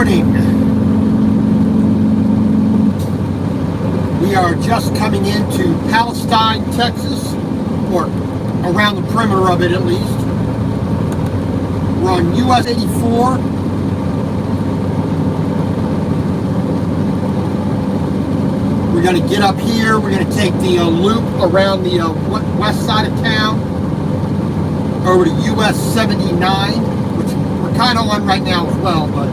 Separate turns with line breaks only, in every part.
morning. We are just coming into Palestine, Texas, or around the perimeter of it at least. We're on US 84. We're going to get up here. We're going to take the loop around the west side of town over to US 79, which we're kind of on right now as well, but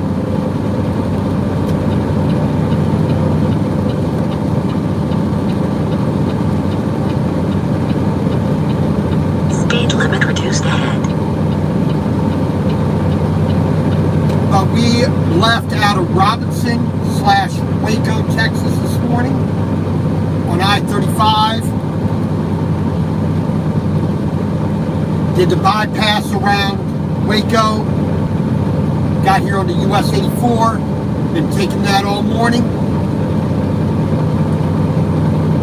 speed limit reduced ahead.
But we left out of Robinson/Waco, Texas this morning on I-35. Did the bypass around Waco. Got here on the US 84. Been taking that all morning.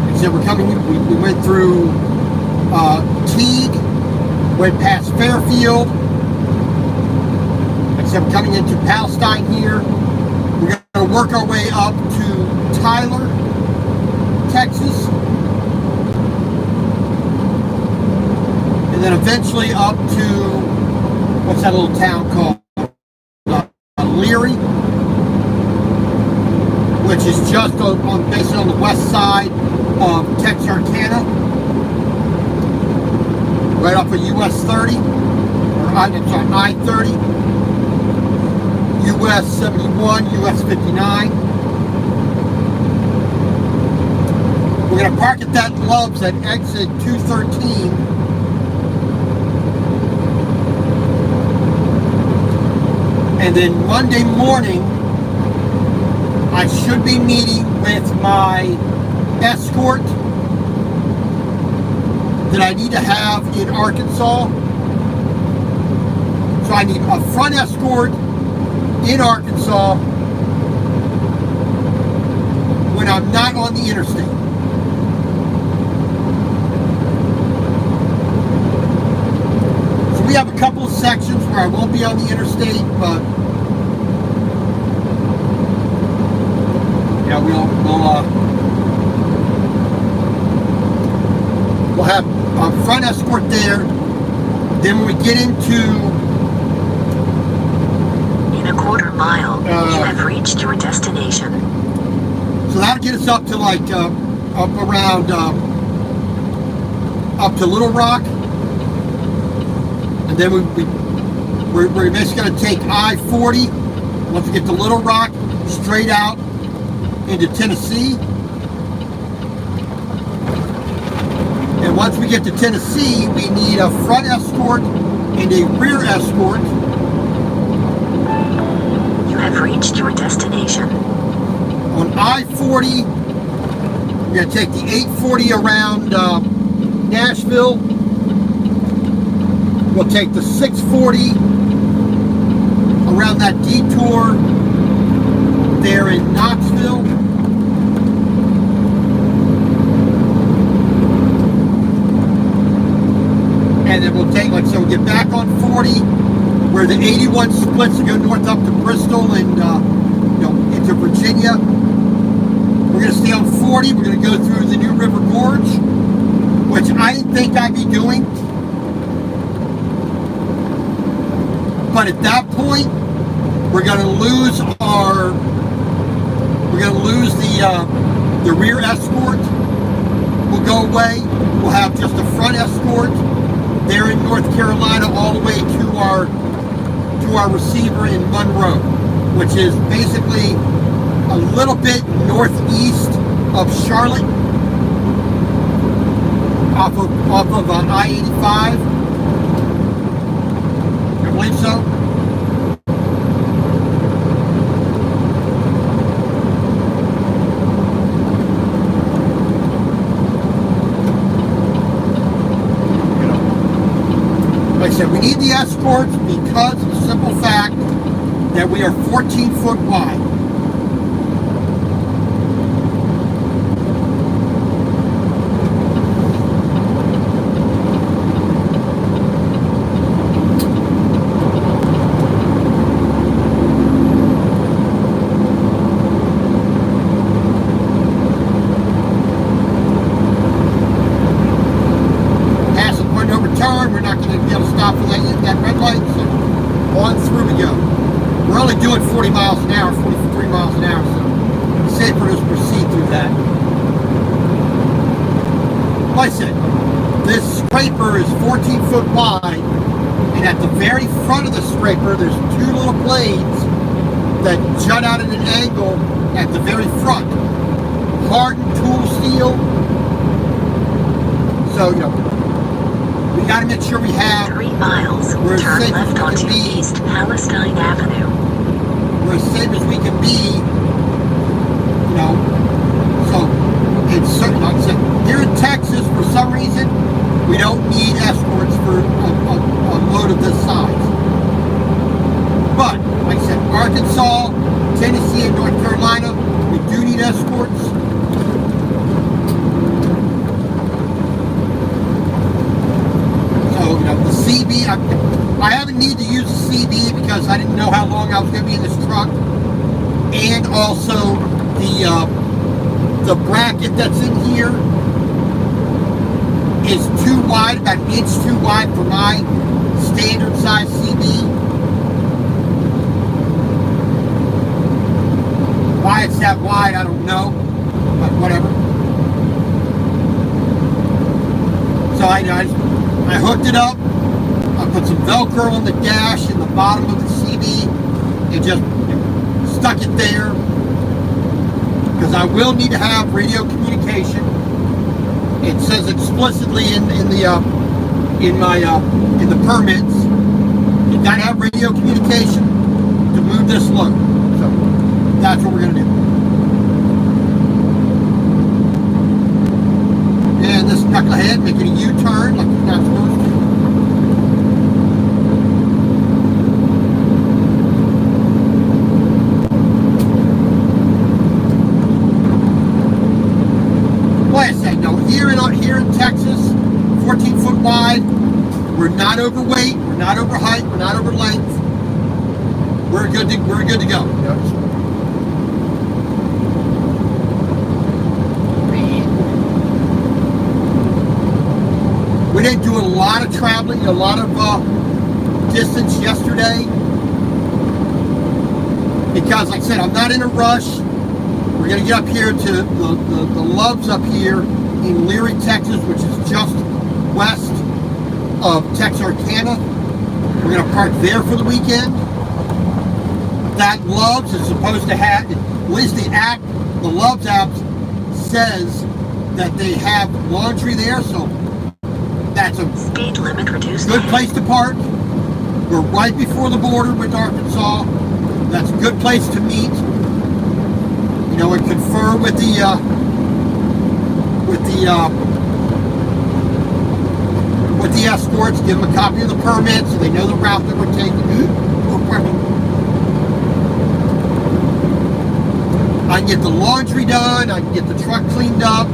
Like I said, we're coming, we went through Teague, went past Fairfield. Like I said, we're coming into Palestine here. We're going to work our way up to Tyler, Texas. And then eventually up to, what's that little town called? Leary, which is just basically on the west side of Texarkana, right off of US 30, or I'm sorry, I-30, US 71, US 59. We're going to park at that Love's at exit 213. And then Monday morning, I should be meeting with my escort that I need to have in Arkansas. So I need a front escort in Arkansas when I'm not on the interstate. So we have a couple of sections where I won't be on the interstate, but yeah, we'll have a front escort there. Then when we get into
in a quarter mile, you have reached your destination.
So that'll get us up to like up around up to Little Rock, and then we're basically going to take I-40 once we get to Little Rock straight out into Tennessee. And once we get to Tennessee, we need a front escort and a rear escort.
You have reached your destination.
On I-40, we're going to take the 840 around Nashville. We'll take the 640 around that detour there in Knoxville. And then we'll take, like, so we'll get back on 40, where the 81 splits to go north up to Bristol and, into Virginia. We're going to stay on 40. We're going to go through the New River Gorge, which I didn't think I'd be doing. But at that point, we're going to lose the rear escort will go away. We'll have just a front escort there in North Carolina all the way to our receiver in Monroe, which is basically a little bit northeast of Charlotte, off of I-85. I believe so. Like I said, we need the escorts because of the simple fact that we are 14 foot wide. U-turn. We're not going to be able to stop for that red light. So on through we go. We're only doing 40 miles an hour, 43 miles an hour, so safer to just proceed through that. Like I said, this scraper is 14 foot wide, and at the very front of the scraper, there's two little blades that jut out at an angle at the very front. Hardened tool steel. So, you know, we got to make sure we have
3 miles.
we're as
Turn
safe as
left
we can
onto
be.
East Palestine Avenue.
We're as safe as we can be, you know. So it's certain, like I said, here in Texas, for some reason, we don't need escorts for a load of this size. But, like I said, Arkansas, Tennessee, and North Carolina, we do need escorts. So, you know, the CB, I haven't needed to use the CB because I didn't know how long I was going to be in this truck. And also the bracket that's in here is too wide, about an inch too wide for my standard size CB. Why it's that wide, I don't know, but whatever. So I hooked it up. I put some Velcro on the dash in the bottom of the CB and just stuck it there because I will need to have radio communication. It says explicitly in the permits you gotta have radio communication to move this load. So that's what we're gonna do. And this knucklehead making a U-turn like you're not supposed to. Like I say, no, here in Texas, 14 foot wide, we're not overweight, we're not over height, we're not over length. We're good to go. We didn't do a lot of traveling, a lot of distance yesterday because, like I said, I'm not in a rush. We're going to get up here to the Loves up here in Leary, Texas, which is just west of Texarkana. We're going to park there for the weekend. That Loves is supposed to have, at least the app, the Loves app says that they have laundry there, so that's a
Speed limit reduced.
good place to park. We're right before the border with Arkansas. That's a good place to meet. You know, and confer with the escorts. Give them a copy of the permit so they know the route that we're taking. I can get the laundry done. I can get the truck cleaned up.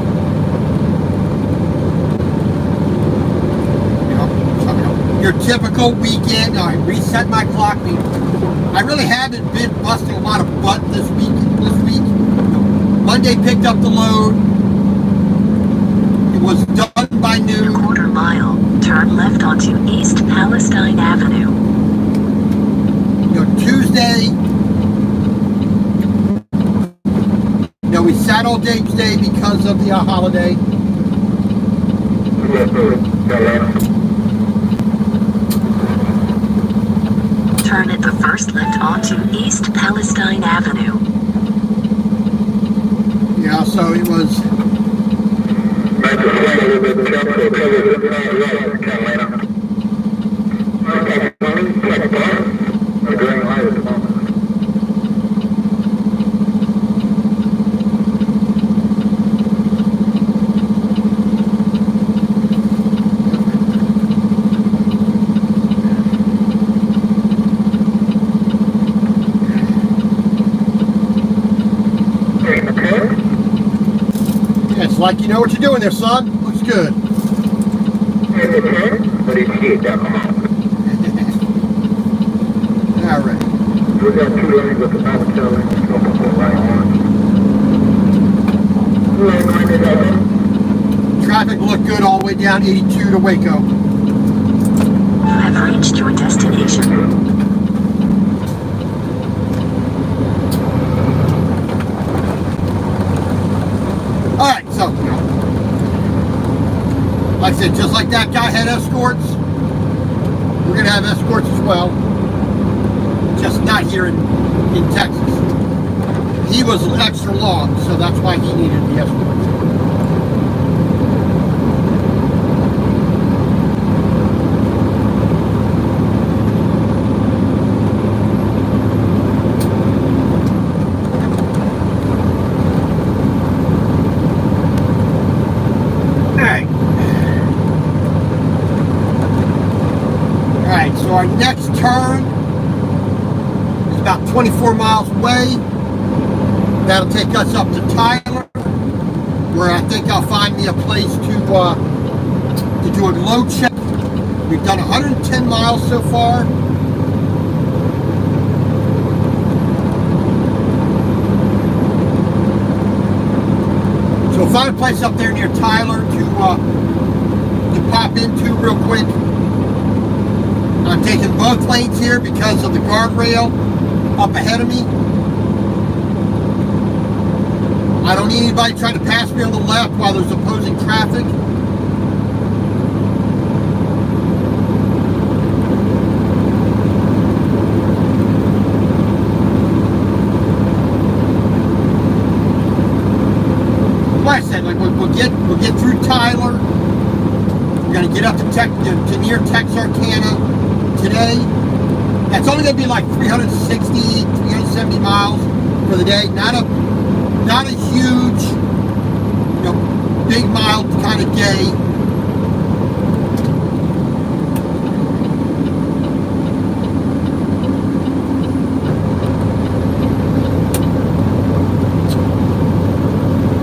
Your typical weekend. I reset my clock. I really haven't been busting a lot of butt this week. Monday picked up the load. It was done by noon.
Quarter mile. Turn left onto East Palestine Avenue.
You know, Tuesday. You know, we sat all day today because of the holiday.
Turn at the first left onto East Palestine Avenue.
Yeah, so it was. It's like you know what you're doing there, son. Looks good. All right.
We got 2 lanes with the back telling.
Traffic looked good all the way down 82 to Waco. said, just like that guy had escorts, we're going to have escorts as well. Just not here in Texas. He was extra long, so that's why he needed the escorts. So our next turn is about 24 miles away. That'll take us up to Tyler, where I think I'll find me a place to do a load check. We've done 110 miles so far. So I'll find a place up there near Tyler to pop into real quick. I'm taking both lanes here because of the guardrail up ahead of me. I don't need anybody trying to pass me on the left while there's opposing traffic. Like I said, like we'll get through Tyler. We're gonna get up to near Texarkana today. That's only going to be like 360, 370 miles for the day. Not a huge, big mile kind of day.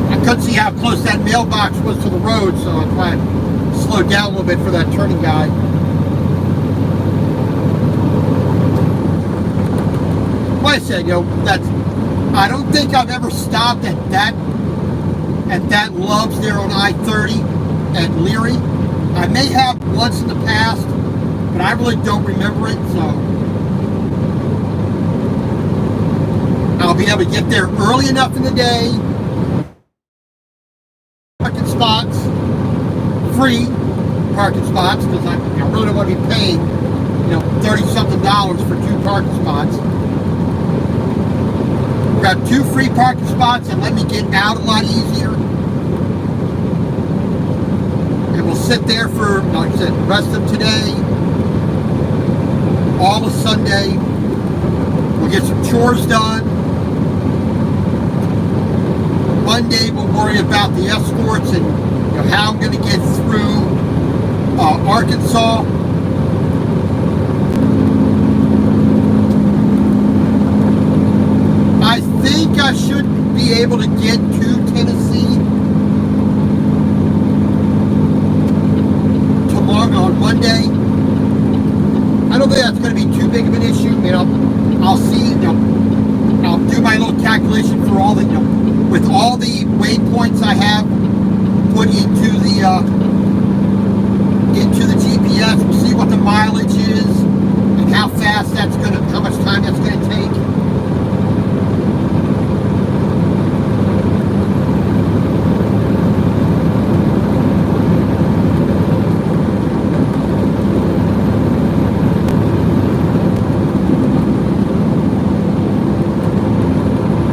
I couldn't see how close that mailbox was to the road, so I tried to slow down a little bit for that turning guy. Like I said, I don't think I've ever stopped at that Love's there on I-30 at Leary. I may have once in the past, but I really don't remember it, so I'll be able to get there early enough in the day. Parking spots, free parking spots, because I really don't want to be paying, $30-something for 2 parking spots. Got 2 free parking spots and let me get out a lot easier. And we'll sit there for, like I said, the rest of today, all of Sunday. We'll get some chores done. Monday we'll worry about the escorts and how I'm going to get through Arkansas. I think I should be able to get to Tennessee tomorrow on Monday. I don't think that's going to be too big of an issue. I'll see. I'll do my little calculation for all the, with all the waypoints I have put into the GPS. We'll see what the mileage is and how fast that's going to, how much time that's going to take.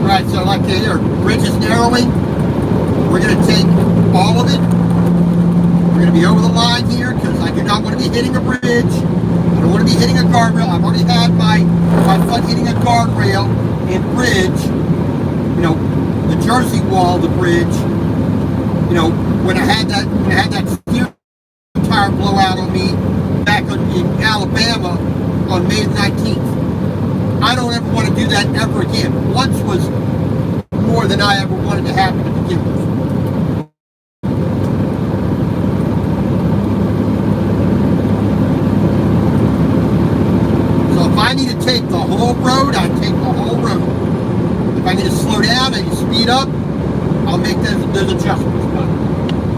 Alright, so like the bridge is narrowing. We're going to take all of it. We're going to be over the line here because I do not want to be hitting a bridge. I don't want to be hitting a guardrail. I've already had my fun hitting a guardrail and bridge. The Jersey wall, the bridge. When I had that steering tire blowout on me back in Alabama on May 19th. I don't ever want to do that ever again. Once was more than I ever wanted to happen to begin with. So if I need to take the whole road, I take the whole road. If I need to slow down, I need to speed up, I'll make those adjustments. But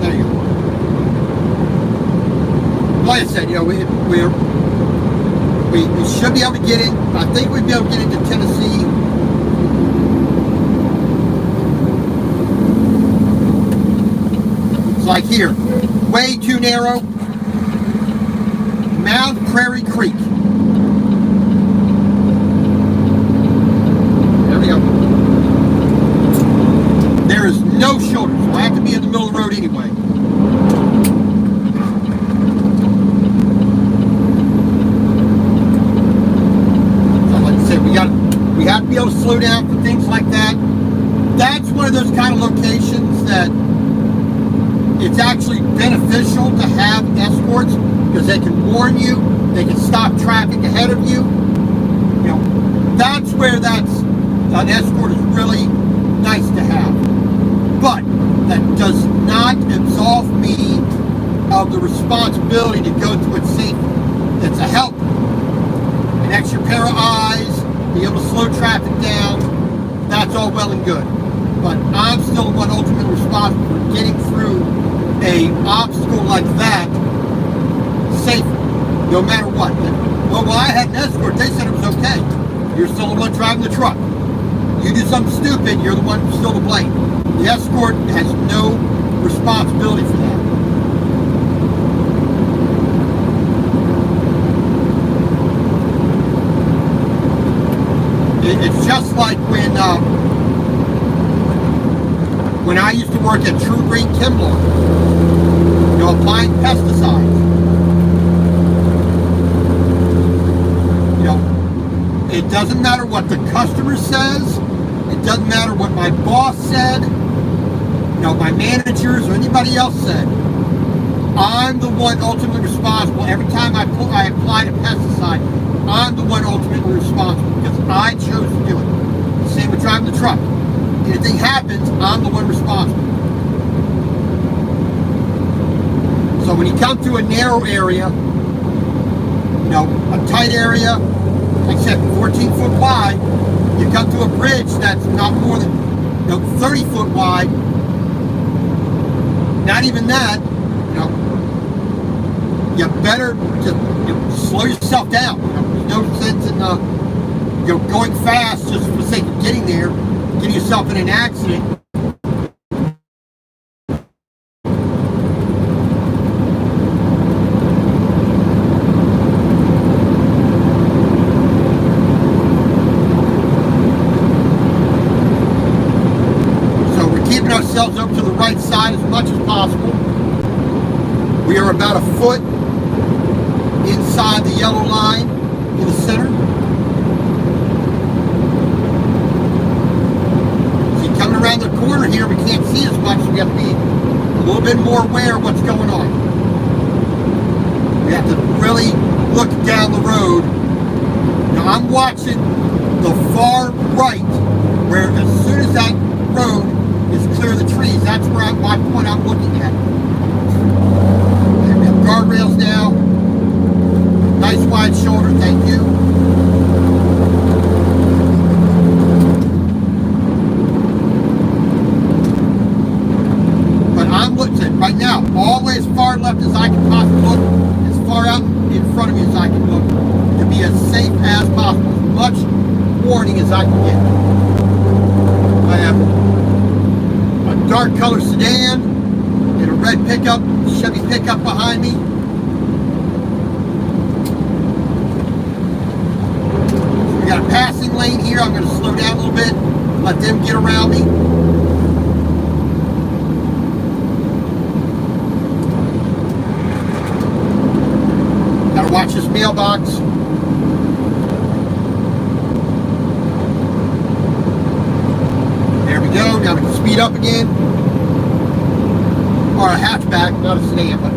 there you go. Like I said, we should be able to get it. I think we'd be able to get into Tennessee. like here, way too narrow. Mount Prairie Creek. There we go. There is no shoulder, so I have to be in the middle of the road anyway. So like I said, we have to be able to slow down for things like that. That's one of those kind of locations that it's actually beneficial to have escorts because they can warn you, they can stop traffic ahead of you. You know, that's where an escort is really nice to have. But that does not absolve me of the responsibility to go through it safely. It's a help, an extra pair of eyes, be able to slow traffic down. That's all well and good. But I'm still the one ultimately responsible for getting through an obstacle like that safely, no matter what. Well, I had an escort, they said it was okay. You're still the one driving the truck. You do something stupid, you're the one still to blame. The escort has no responsibility for that. It's just like when I used to work at True Green Kimlar, you know, applying pesticides. You know, it doesn't matter what the customer says. It doesn't matter what my boss said. You know, my managers or anybody else said. I'm the one ultimately responsible. Every time I apply a pesticide, I'm the one ultimately responsible because I chose to do it. Same with driving the truck. Anything happens, I'm the one responsible. So when you come to a narrow area, you know, a tight area, like I said, 14 foot wide, you come to a bridge that's not more than 30 foot wide, not even that, you better just slow yourself down. There's no sense in going fast just for the sake of getting there, getting yourself in an accident. So we're keeping ourselves up to the right side as much as possible. We are about a foot inside the yellow line in the center. See, coming around the corner here, we can't see as much, so we have to be a little bit more aware of what's going on. We have to really look down the road. Now I'm watching the far right, where as soon as that road is clear of the trees, that's where my point I'm looking at. And we have guardrails now. Nice wide shoulder, thank you. But I'm looking at right now, all the way as far left as I can possibly look, as far out in front of me as I can look, to be as safe as possible, as much warning as I can get. I have a dark color sedan and a red pickup, Chevy pickup behind me. We got a passing lane here. I'm going to slow down a little bit, let them get around me. Got to watch this mailbox. There we go. Now we can speed up again. Or a hatchback, not a sedan, but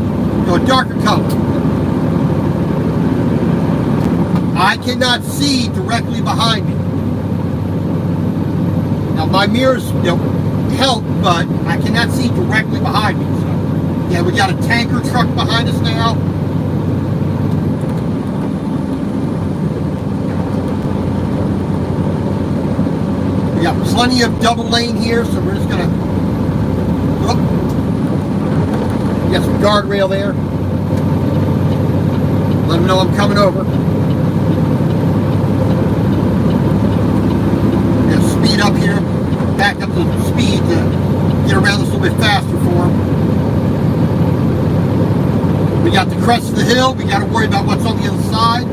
a darker color. I cannot see directly behind me. Now my mirrors help, but I cannot see directly behind me. So, yeah, we got a tanker truck behind us now. We got plenty of double lane here, so we're just gonna. We got some guardrail there. Let them know I'm coming over. Speed up here, back up to speed to get around this a little bit faster for them. We got the crest of the hill. We got to worry about what's on the other side.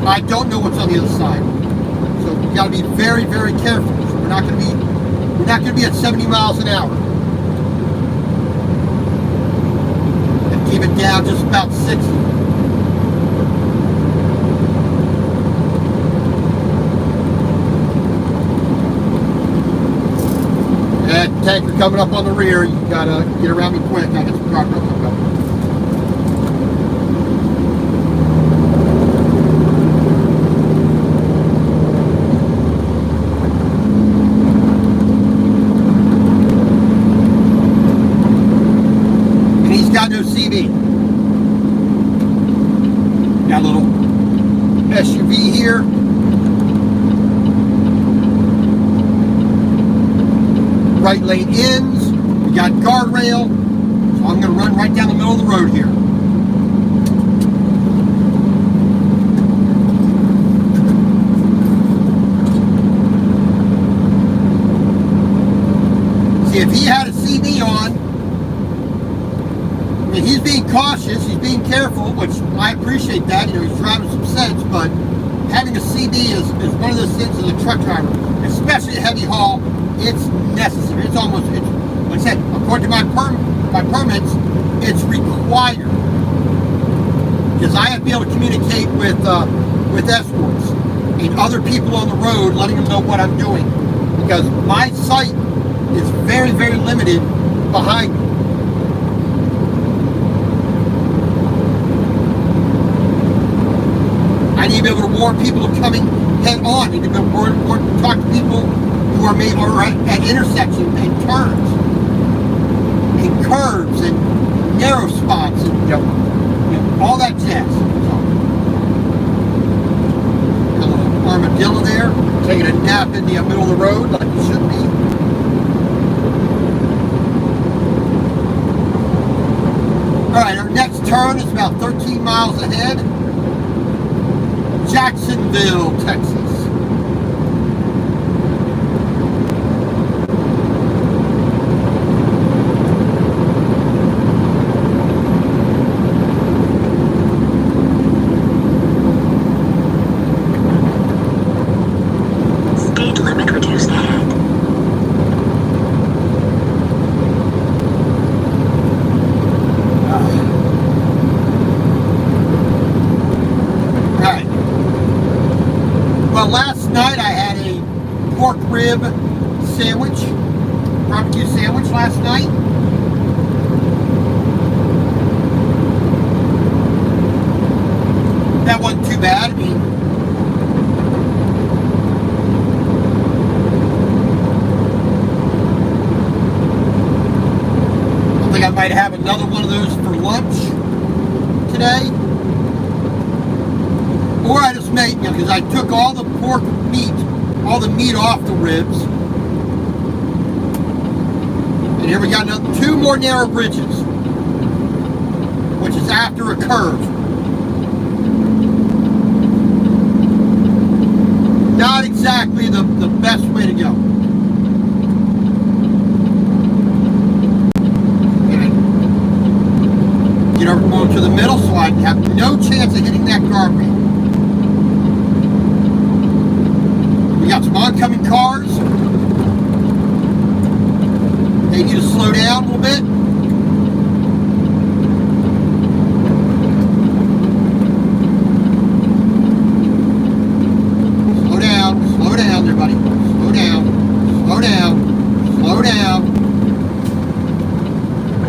I don't know what's on the other side, so we got to be very, very careful. So we're not going to be at 70 miles an hour. And keep it down just about 60. That tanker coming up on the rear. You gotta get around me quick. I got some guardrails coming up. Got no CB. Got a little SUV here. Right lane ends. We got guardrail. So I'm going to run right down the middle of the road here. See, if he had a CB on, and he's being cautious, he's being careful, which I appreciate that. You know, he's driving some sense, but having a CB is one of those things as a truck driver, especially a heavy haul, it's necessary. It's almost, like I said, according to my permits, it's required. Because I have to be able to communicate with escorts and other people on the road, letting them know what I'm doing. Because my sight is very, very limited behind me. I need to be able to warn people of coming head on. I need to be able to talk to people who are at intersections and turns and curves and narrow spots and you know, all that jazz. So, got a little armadillo there, taking a nap in the middle of the road like it should be. All right, our next turn is about 13 miles ahead. Jacksonville, Texas.
Speed limit reduced ahead.
Last night I had a pork rib sandwich, barbecue sandwich last night. That wasn't too bad. I mean, I think I might have another one of those for lunch today. Or I just made, you know, because I took all the pork meat, all the meat off the ribs. And here we got two more narrow bridges, which is after a curve. Not exactly the best way to go. And get over going to the middle so I have no chance of hitting that guardrail. We got some oncoming cars. They need to slow down a little bit. Slow down, everybody. Slow down.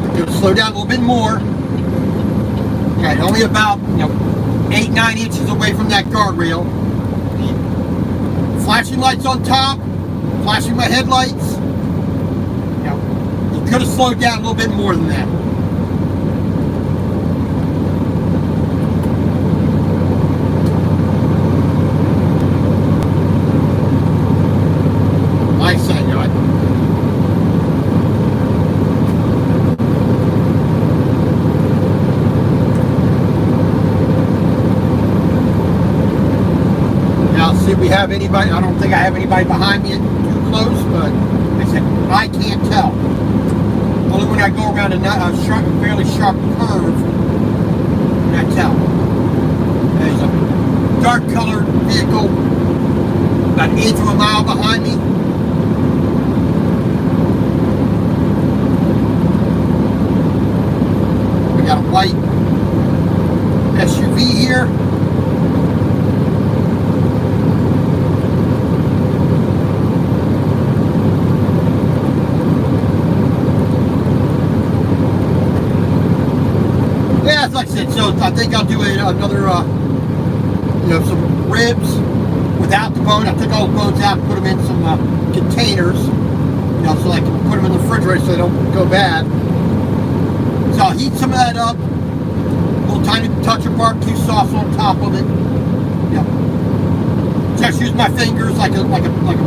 We're gonna slow down a little bit more. Okay, only about 8-9 inches away from that guardrail. Flashing lights on top, flashing my headlights. You could have slowed down a little bit more than that. Like I said, see if we have anybody. I don't think I have anybody behind me too close, but I said I can't tell. Only when I go around a fairly sharp curve can't tell. There's a dark colored vehicle about an eighth of a mile behind me. We got a white SUV here. Yeah, like I said, so I think I'll do another, some ribs without the bone. I took all the bones out, put them in some containers, so I can put them in the refrigerator so they don't go bad. So I'll heat some of that up, a little tiny touch of barbecue sauce on top of it. Just use my fingers like a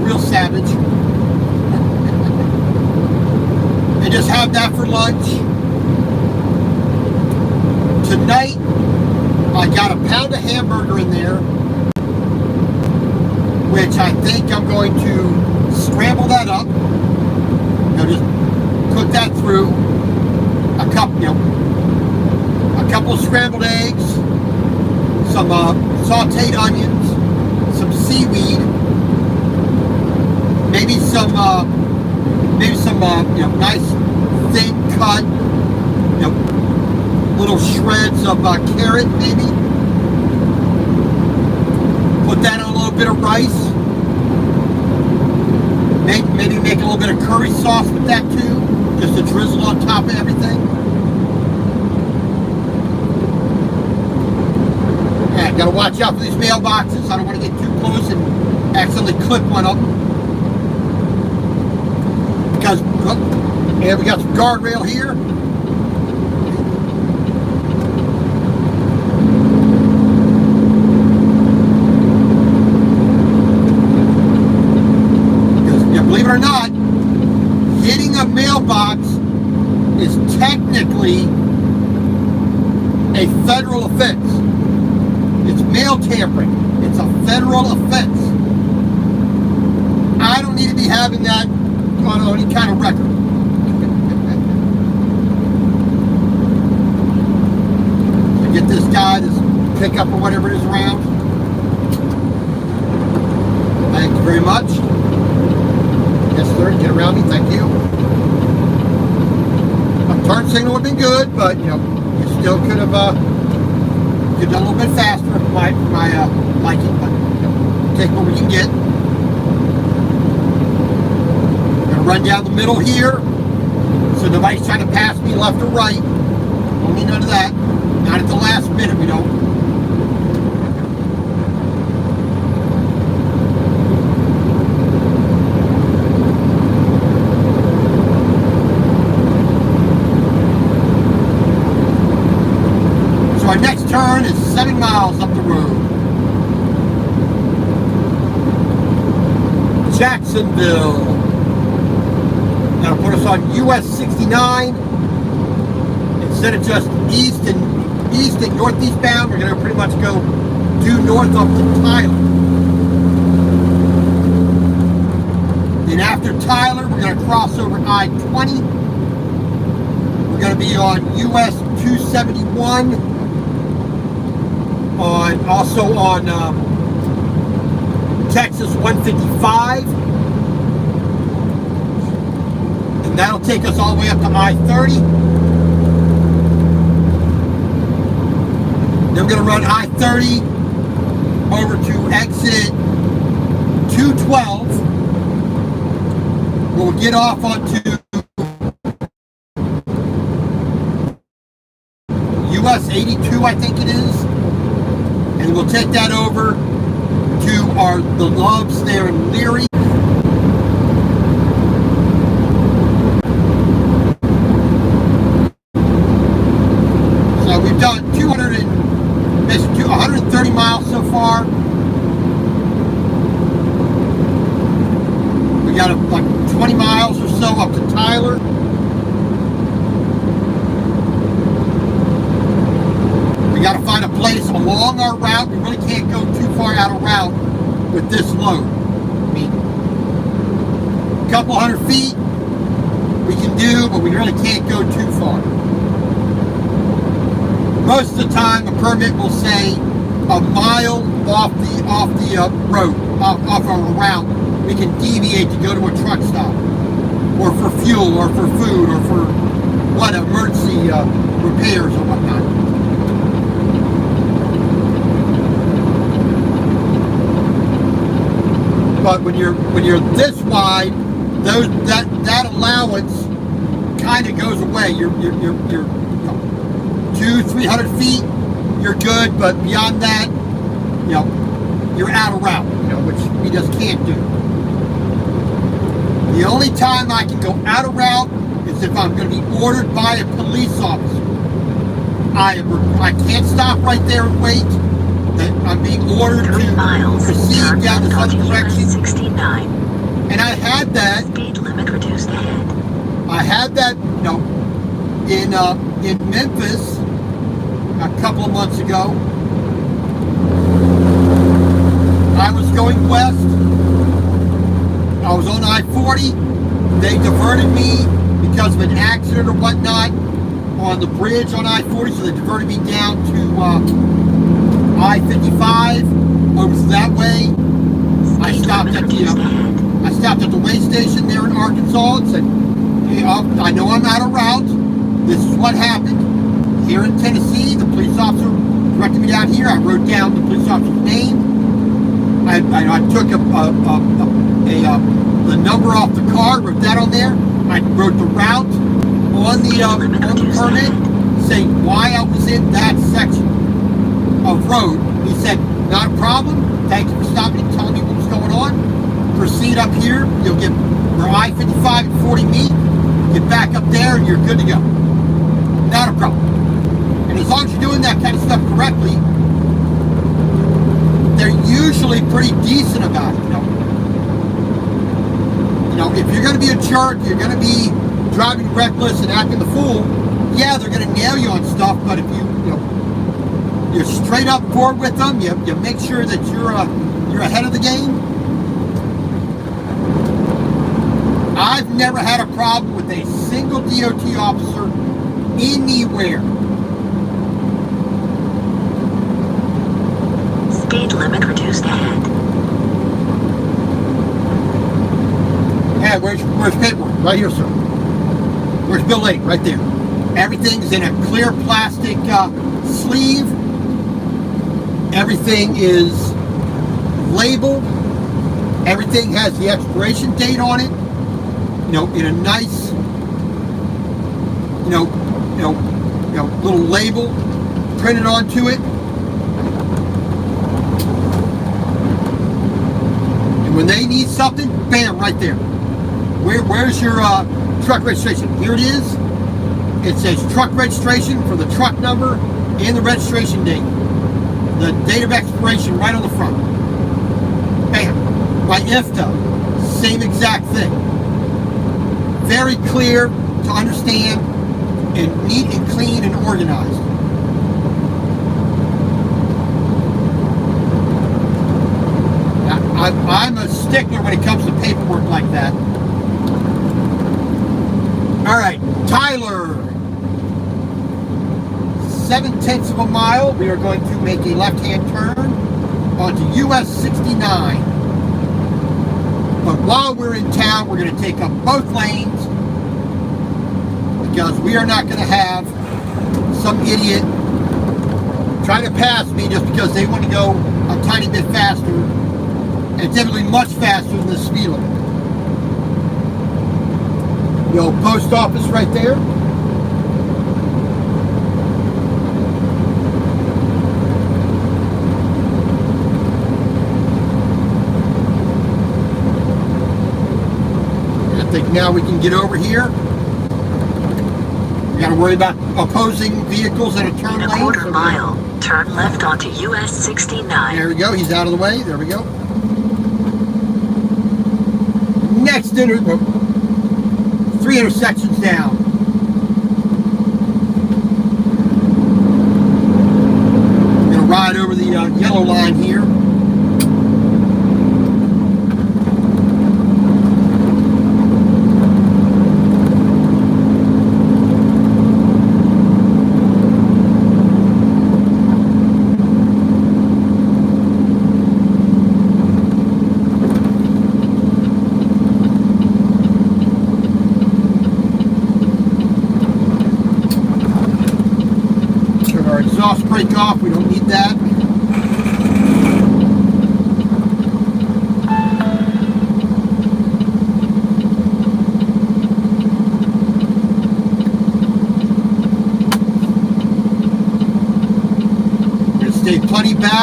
real savage, and just have that for lunch. Tonight, I got a pound of hamburger in there, which I think I'm going to scramble that up. Just cook that through. A couple of scrambled eggs, some sauteed onions, some seaweed, maybe some nice thin cut, little shreds of carrot, maybe. Put that on a little bit of rice. Maybe make a little bit of curry sauce with that too, just to drizzle on top of everything. Yeah, gotta watch out for these mailboxes. I don't want to get too close and accidentally clip one of them. Because, and we got some guardrail here. Believe it or not, hitting a mailbox is technically a federal offense. It's mail tampering. It's a federal offense. I don't need to be having that on any kind of record. So get this guy, this pickup or whatever it is around. Thank you very much. Yes, sir. Get around me. Thank you. My turn signal would have been good, but you still could have done a little bit faster for my liking. But take what we can get. Gonna run down the middle here, so nobody's trying to pass me left or right. Don't need none of that. Not at the last minute. We don't. Our next turn is 7 miles up the road. Jacksonville. That'll put us on US 69. Instead of just east and northeast bound, we're going to pretty much go due north up to Tyler. Then after Tyler, we're going to cross over I-20. We're going to be on US 271. Also on Texas 155, and that'll take us all the way up to I-30. Then we're going to run I-30 over to exit 212, where we'll get off onto US 82, I think it is. And we'll take that over to the Loves there in Leary. So we've done 130 miles so far. We got like 20 miles or so up to Tyler. We got to find a place along our route. We really can't go too far out of route with this load. I mean, a couple hundred feet we can do, but we really can't go too far. most of the time a permit will say a mile off the road, off our route, we can deviate to go to a truck stop, or for fuel, or for food, or for what, emergency repairs or whatnot. But when you're this wide, that allowance kind of goes away. You're 200-300 feet, you're good, but beyond that, you're out of route, which we just can't do. The only time I can go out of route is if I'm going to be ordered by a police officer. I can't stop right there and wait. I'm being ordered
3
to
miles,
proceed
turn
down this
left
other
onto US
direction.
69.
And I had that.
Speed limit reduced ahead.
I had that, in Memphis a couple of months ago. I was going west. I was on I-40. They diverted me because of an accident or whatnot on the bridge on I-40, so they diverted me down to I-55 over that way. I stopped at the way station there in Arkansas and said, hey, I know I'm out of route. This is what happened. Here in Tennessee, the police officer directed me down here. I wrote down the police officer's name. I took the number off the car, wrote that on there. I wrote the route on the permit, saying why I was in that section of road. He said, not a problem. Thank you for stopping and telling me what was going on. Proceed up here. You'll get where I-55 and 40 meet. Get back up there and you're good to go. Not a problem. And as long as you're doing that kind of stuff correctly, they're usually pretty decent about it. If you're going to be a jerk, you're going to be driving reckless and acting the fool, yeah, they're going to nail you on stuff. But if you're straight up forward with them, you make sure that you're ahead of the game. I've never had a problem with a single DOT officer anywhere.
Speed limit reduced ahead.
Yeah, where's paperwork? Right here, sir. Where's Bill 8? Right there. Everything's in a clear plastic sleeve. Everything is labeled. Everything has the expiration date on it. In a nice, little label printed onto it. And when they need something, bam, right there. Where's your truck registration? Here it is. It says truck registration for the truck number and the registration date. The date of expiration right on the front. Bam. My IFTA, same exact thing. Very clear to understand and neat and clean and organized. I'm a stickler when it comes to paperwork like that. All right, Tyler. 7/10 of a mile. We are going to make a left-hand turn onto US 69. But while we're in town, we're going to take up both lanes because we are not going to have some idiot trying to pass me just because they want to go a tiny bit faster, and typically much faster than the speed limit. The old post office right there. I think now we can get over here. We got to worry about opposing vehicles in a turn
In
lane.
a quarter mile, turn left onto US 69.
There we go. He's out of the way. There we go. Next 3 intersections down. I'm going to ride over the yellow line here.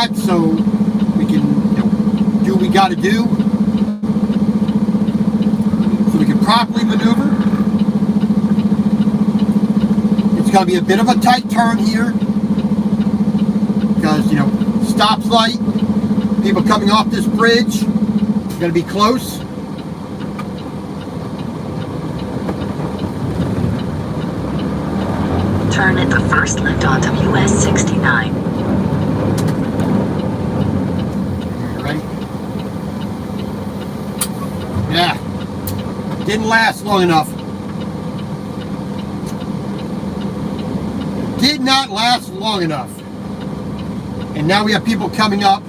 back so we can, do what we got to do, so we can properly maneuver. It's going to be a bit of a tight turn here because, stoplight, people coming off this bridge, going to be close.
Turn at the first left onto US 69.
Ready? Yeah. Didn't last long enough. Did not last long enough. And now we have people coming up.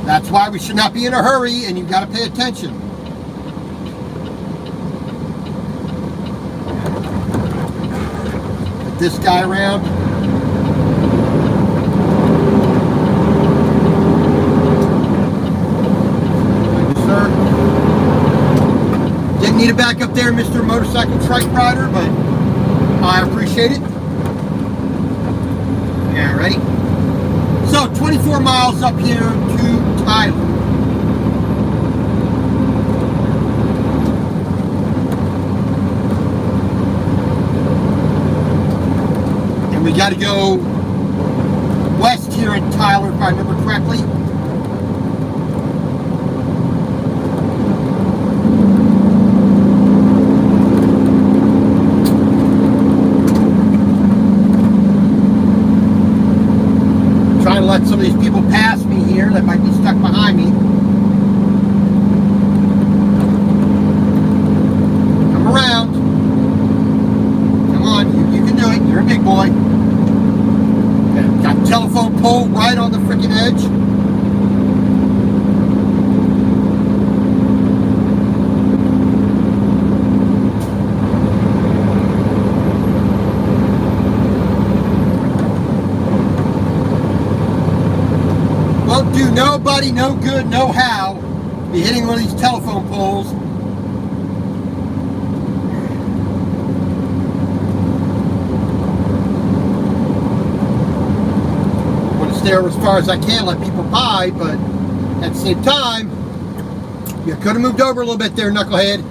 That's why we should not be in a hurry, and you've got to pay attention. Put this guy around. Thank you, sir. Didn't need to back up there, Mr. Motorcycle Trike Rider, but I appreciate it. Yeah, ready? So, 24 miles up here to Tyler. And we got to go west here in Tyler, if I remember correctly. Trying to let some of these people pass me here that might be stuck behind me. Come around. Come on, you can do it. You're a big boy. Got telephone pole right on the freaking edge. Won't do nobody no good, no how, be hitting one of these telephone poles. I want to stay over as far as I can, let people by, but at the same time, you could have moved over a little bit there, knucklehead.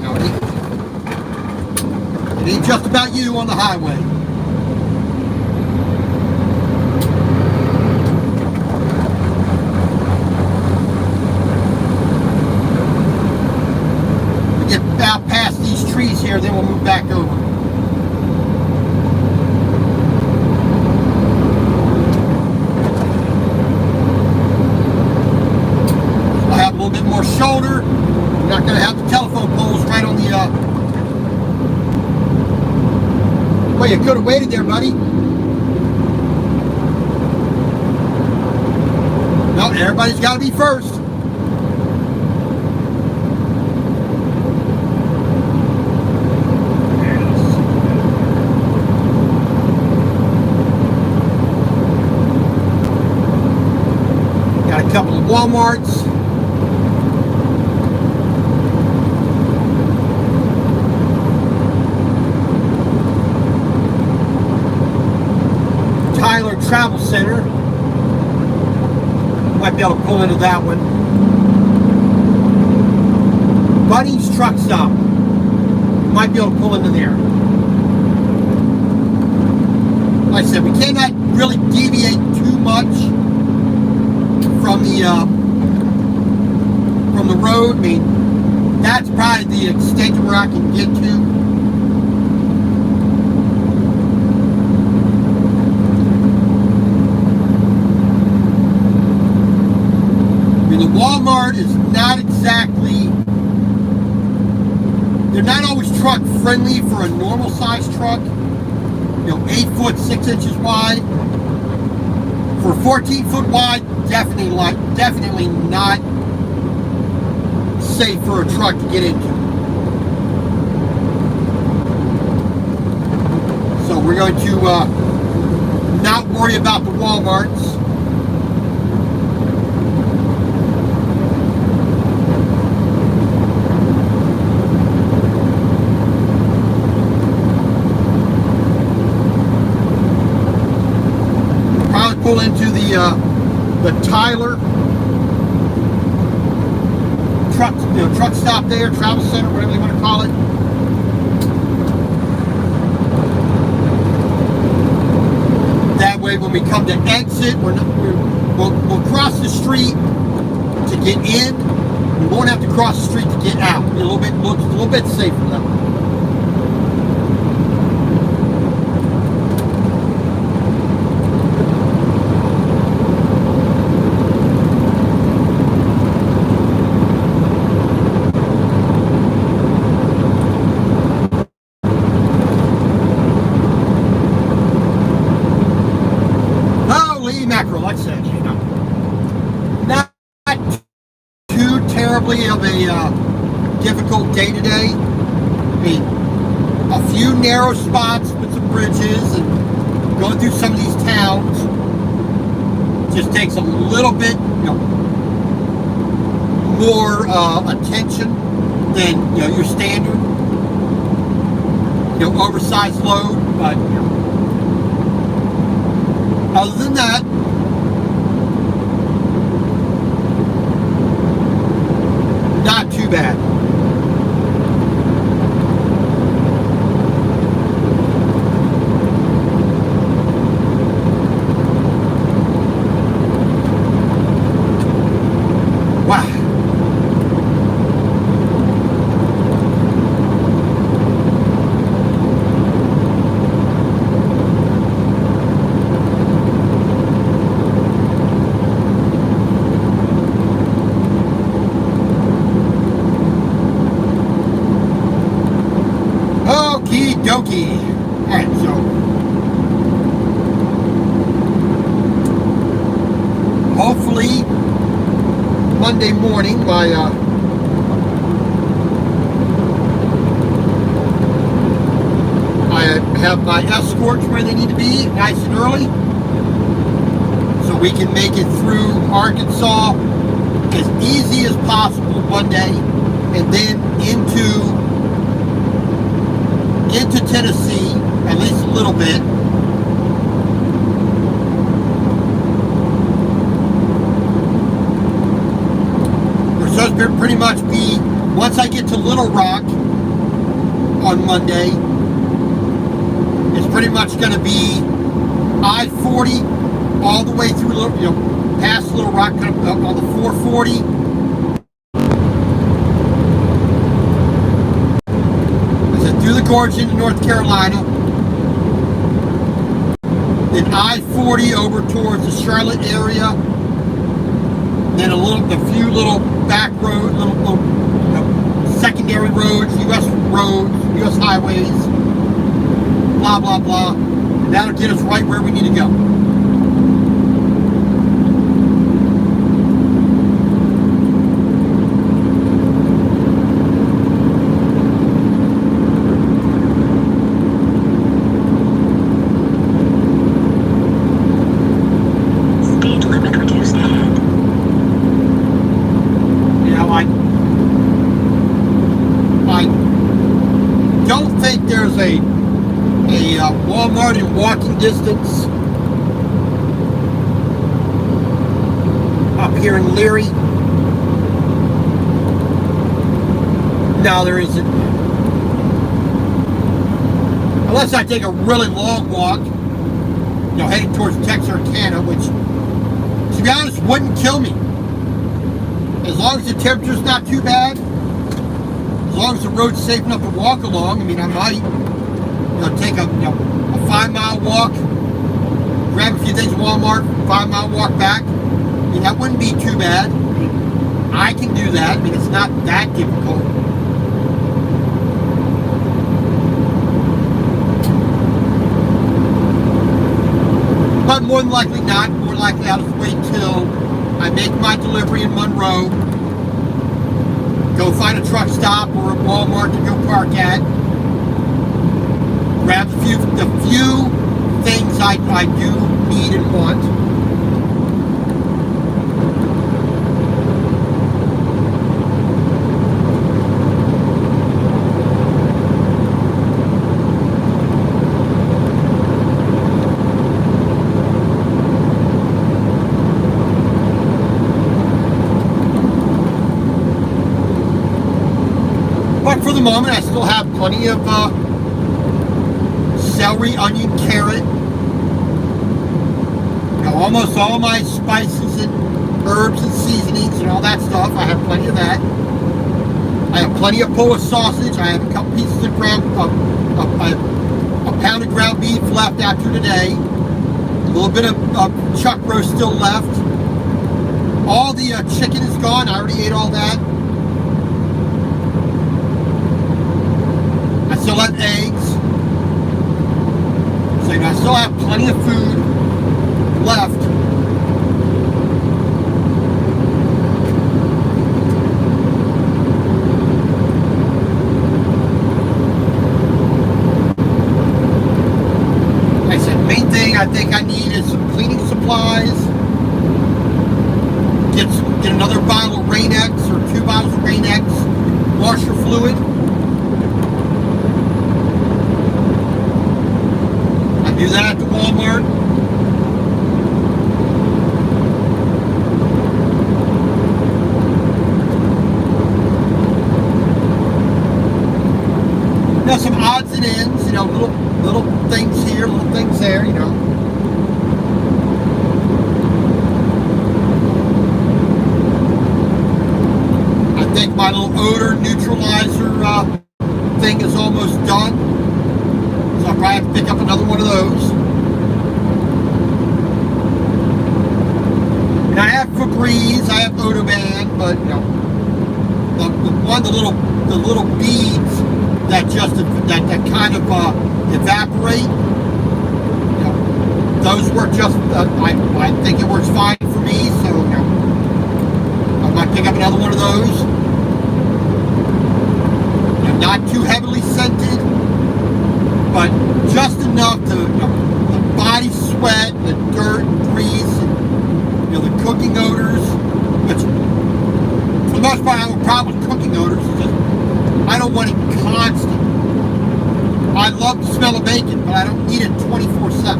No, it ain't just about you on the highway. Out past these trees here, then we'll move back over. We'll have a little bit more shoulder. We're not going to have the telephone poles right on the well, you could have waited there, buddy. No, everybody's got to be first. A couple of Walmarts. Tyler Travel Center. Might be able to pull into that one. Buddy's Truck Stop. Might be able to pull into there. Like I said, we cannot really deviate too much from the road. I mean, that's probably the extent where I can get to. I mean, the Walmart is not exactly, they're not always truck friendly for a normal size truck. 8 foot 6 inches wide. For 14 foot wide, definitely not safe for a truck to get into. So we're going to not worry about the Walmarts. pull into the Tyler truck stop there, travel center, whatever you want to call it. That way, when we come to exit, we'll cross the street to get in. We won't have to cross the street to get out. A little bit safer that way. Mackerel, like I said, not too terribly of a difficult day today. I mean, a few narrow spots with some bridges and going through some of these towns just takes a little bit, more attention than your standard, oversized load, but other than that, not too bad. Wow. Dokie. Alright, so hopefully Monday morning I have my escorts where they need to be nice and early so we can make it through Arkansas as easy as possible Monday and then into Tennessee, at least a little bit. We're supposed to pretty much be, once I get to Little Rock on Monday, it's pretty much going to be I-40 all the way through, past Little Rock, kind of up on the 440. Through the gorge into North Carolina, then I-40 over towards the Charlotte area, then a few little back roads, little secondary roads, U.S. highways, blah, blah, blah. And that'll get us right where we need to go. Walmart in walking distance up here in Leary. No, there isn't. Unless I take a really long walk, heading towards Texarkana, which, to be honest, wouldn't kill me. As long as the temperature's not too bad, as long as the road's safe enough to walk along, I mean, I might take a 5-mile walk, grab a few things at Walmart, 5-mile walk back. I mean, that wouldn't be too bad. I can do that. I mean, it's not that difficult. But more than likely not. More likely I'll just wait till I make my delivery in Monroe, go find a truck stop or a Walmart to go park at, grab the few things I do need and want. still have plenty of celery, onion, carrot. You know, almost all my spices and herbs and seasonings and all that stuff. I have plenty of that. I have plenty of Polish sausage. I have a couple pieces of a pound of ground beef left after today. A little bit of chuck roast still left. All the chicken is gone. I already ate all that. I still have eggs. So you know, I still have plenty of food left. Like I said, main thing I think I need is some cleaning supplies. Get another bottle of Rain-X or 2 bottles of Rain-X washer fluid. I do that at the Walmart. Now some odds and ends, you know, little things here, little things there, you know. I think my little odor neutralizer thing is almost done. So I'll probably have to pick up another one of those. And I have Febreze, I have Odoban, but you know, the little beads that that kind of evaporate. You know, those work just. I think it works fine for me. So you know, I might pick up another one of those. You know, not too heavily scented, but just enough to, you know, the body sweat, the dirt, and grease, and you know, the cooking odors. Which, for the most part, I have a problem with cooking odors. It's just, I don't want it constant. I love the smell of bacon, but I don't need it 24/7.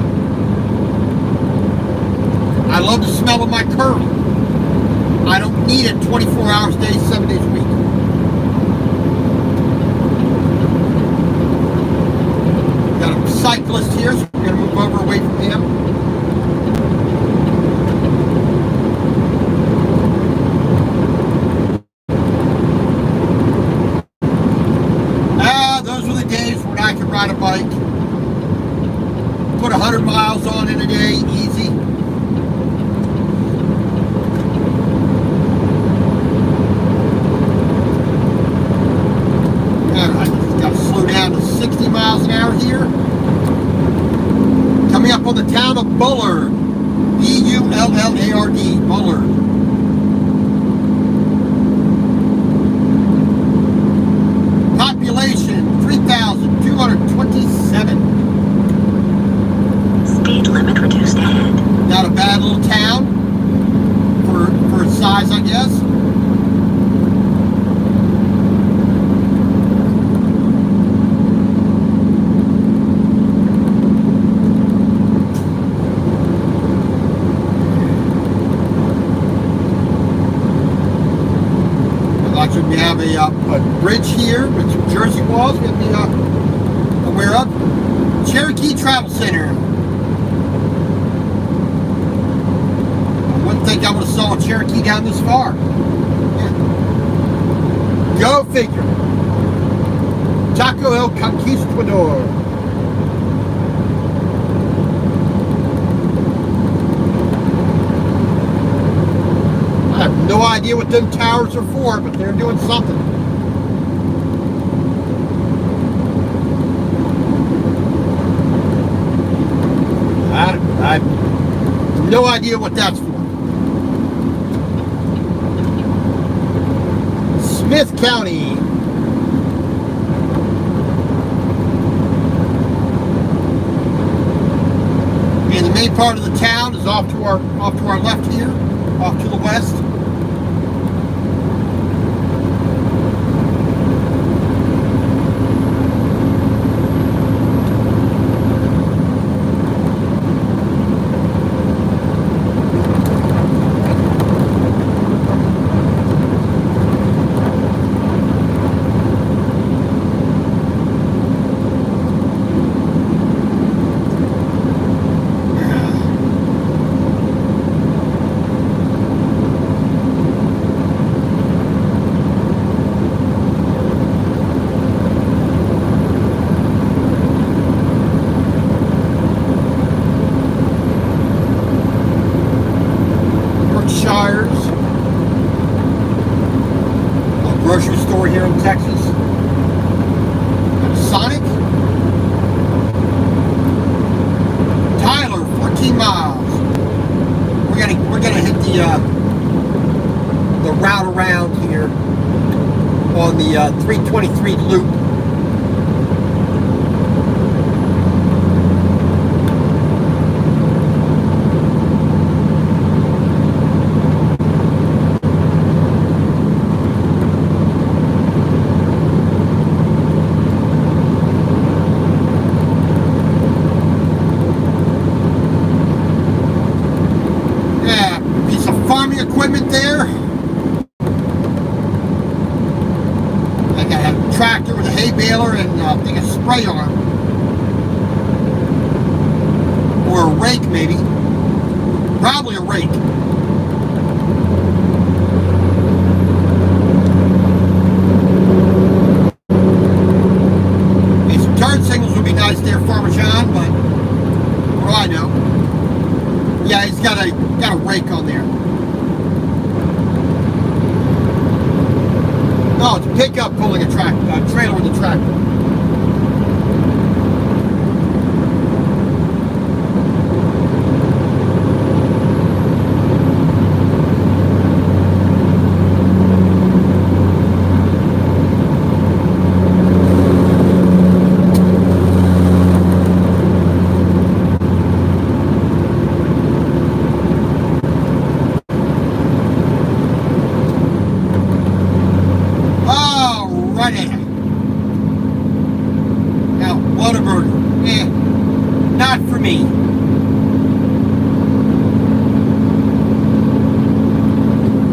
I love the smell of my curry. I don't need it 24 hours a day, 7 days a week. Got a cyclist here, so we're going to move over away from him. I could ride a bike, put 100 miles on in a day, easy. I just got to slow down to 60 miles an hour here. Coming up on the town of Bullard, B-U-L-L-A-R-D, Bullard. Population 3,227.
Speed limit reduced ahead.
Not a bad little town for its size, I guess. We have a bridge here with some Jersey walls. We have to be aware of. Cherokee Travel Center. I wouldn't think I would have saw a Cherokee down this far. Yeah. Go figure. Taco El Conquistador. I have no idea what them towers are for, but they're doing something. I have no idea what that's for. Smith County. And the main part of the town is off to our left here, off to the west. 323 loop. Equipment there. I got a tractor with a hay baler and I think a spray arm. Or a rake maybe. Probably a rake. Hey, some turn signals would be nice there, Farmer John, but what do I know? Yeah, he's got a rake on there. Oh, it's a pickup pulling a trailer with a tractor. Now, Whataburger, not for me.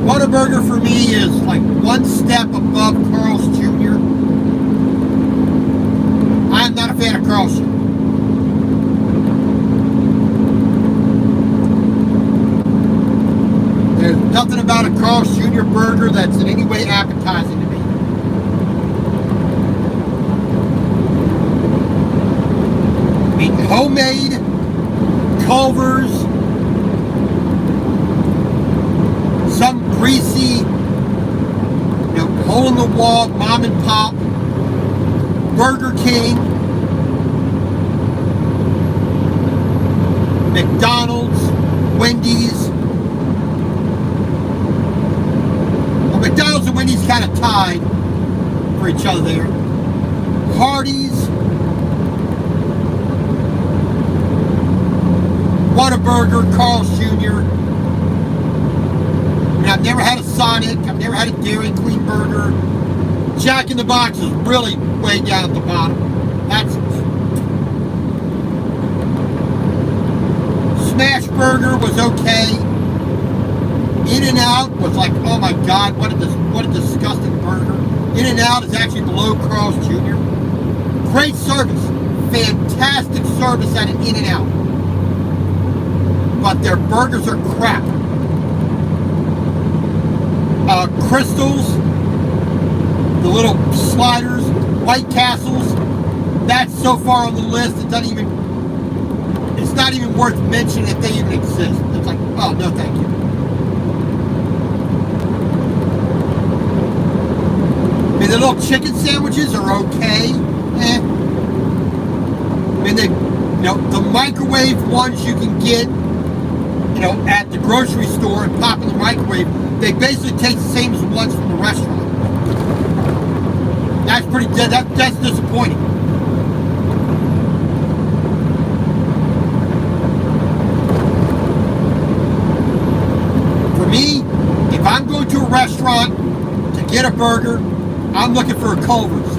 Whataburger for me is like one step above Carl's Jr. I'm not a fan of Carl's Jr. There's nothing about a Carl's Jr. burger that's in any way appetizing to me. Homemade, Culver's, some greasy, hole-in-the-wall, mom and pop, Burger King, McDonald's, Wendy's. Well, McDonald's and Wendy's kind of tied for each other there. Hardee's, Whataburger, Carl's Jr. I've never had a Sonic. I've never had a Dairy Queen burger. Jack in the Box is really way down at the bottom. That's Smash Burger was okay. In-N-Out was like, oh my God, what a disgusting burger. In-N-Out is actually below Carl's Jr. Great service, fantastic service at an In-N-Out. But their burgers are crap. Crystals, the little sliders, White Castles, that's so far on the list it's not even worth mentioning if they even exist. It's like, oh no thank you. I mean, the little chicken sandwiches are okay. I mean, the microwave ones you can get at the grocery store and pop in the microwave, they basically taste the same as the ones from the restaurant. That's pretty dead. That's disappointing. For me, if I'm going to a restaurant to get a burger, I'm looking for a Culver's.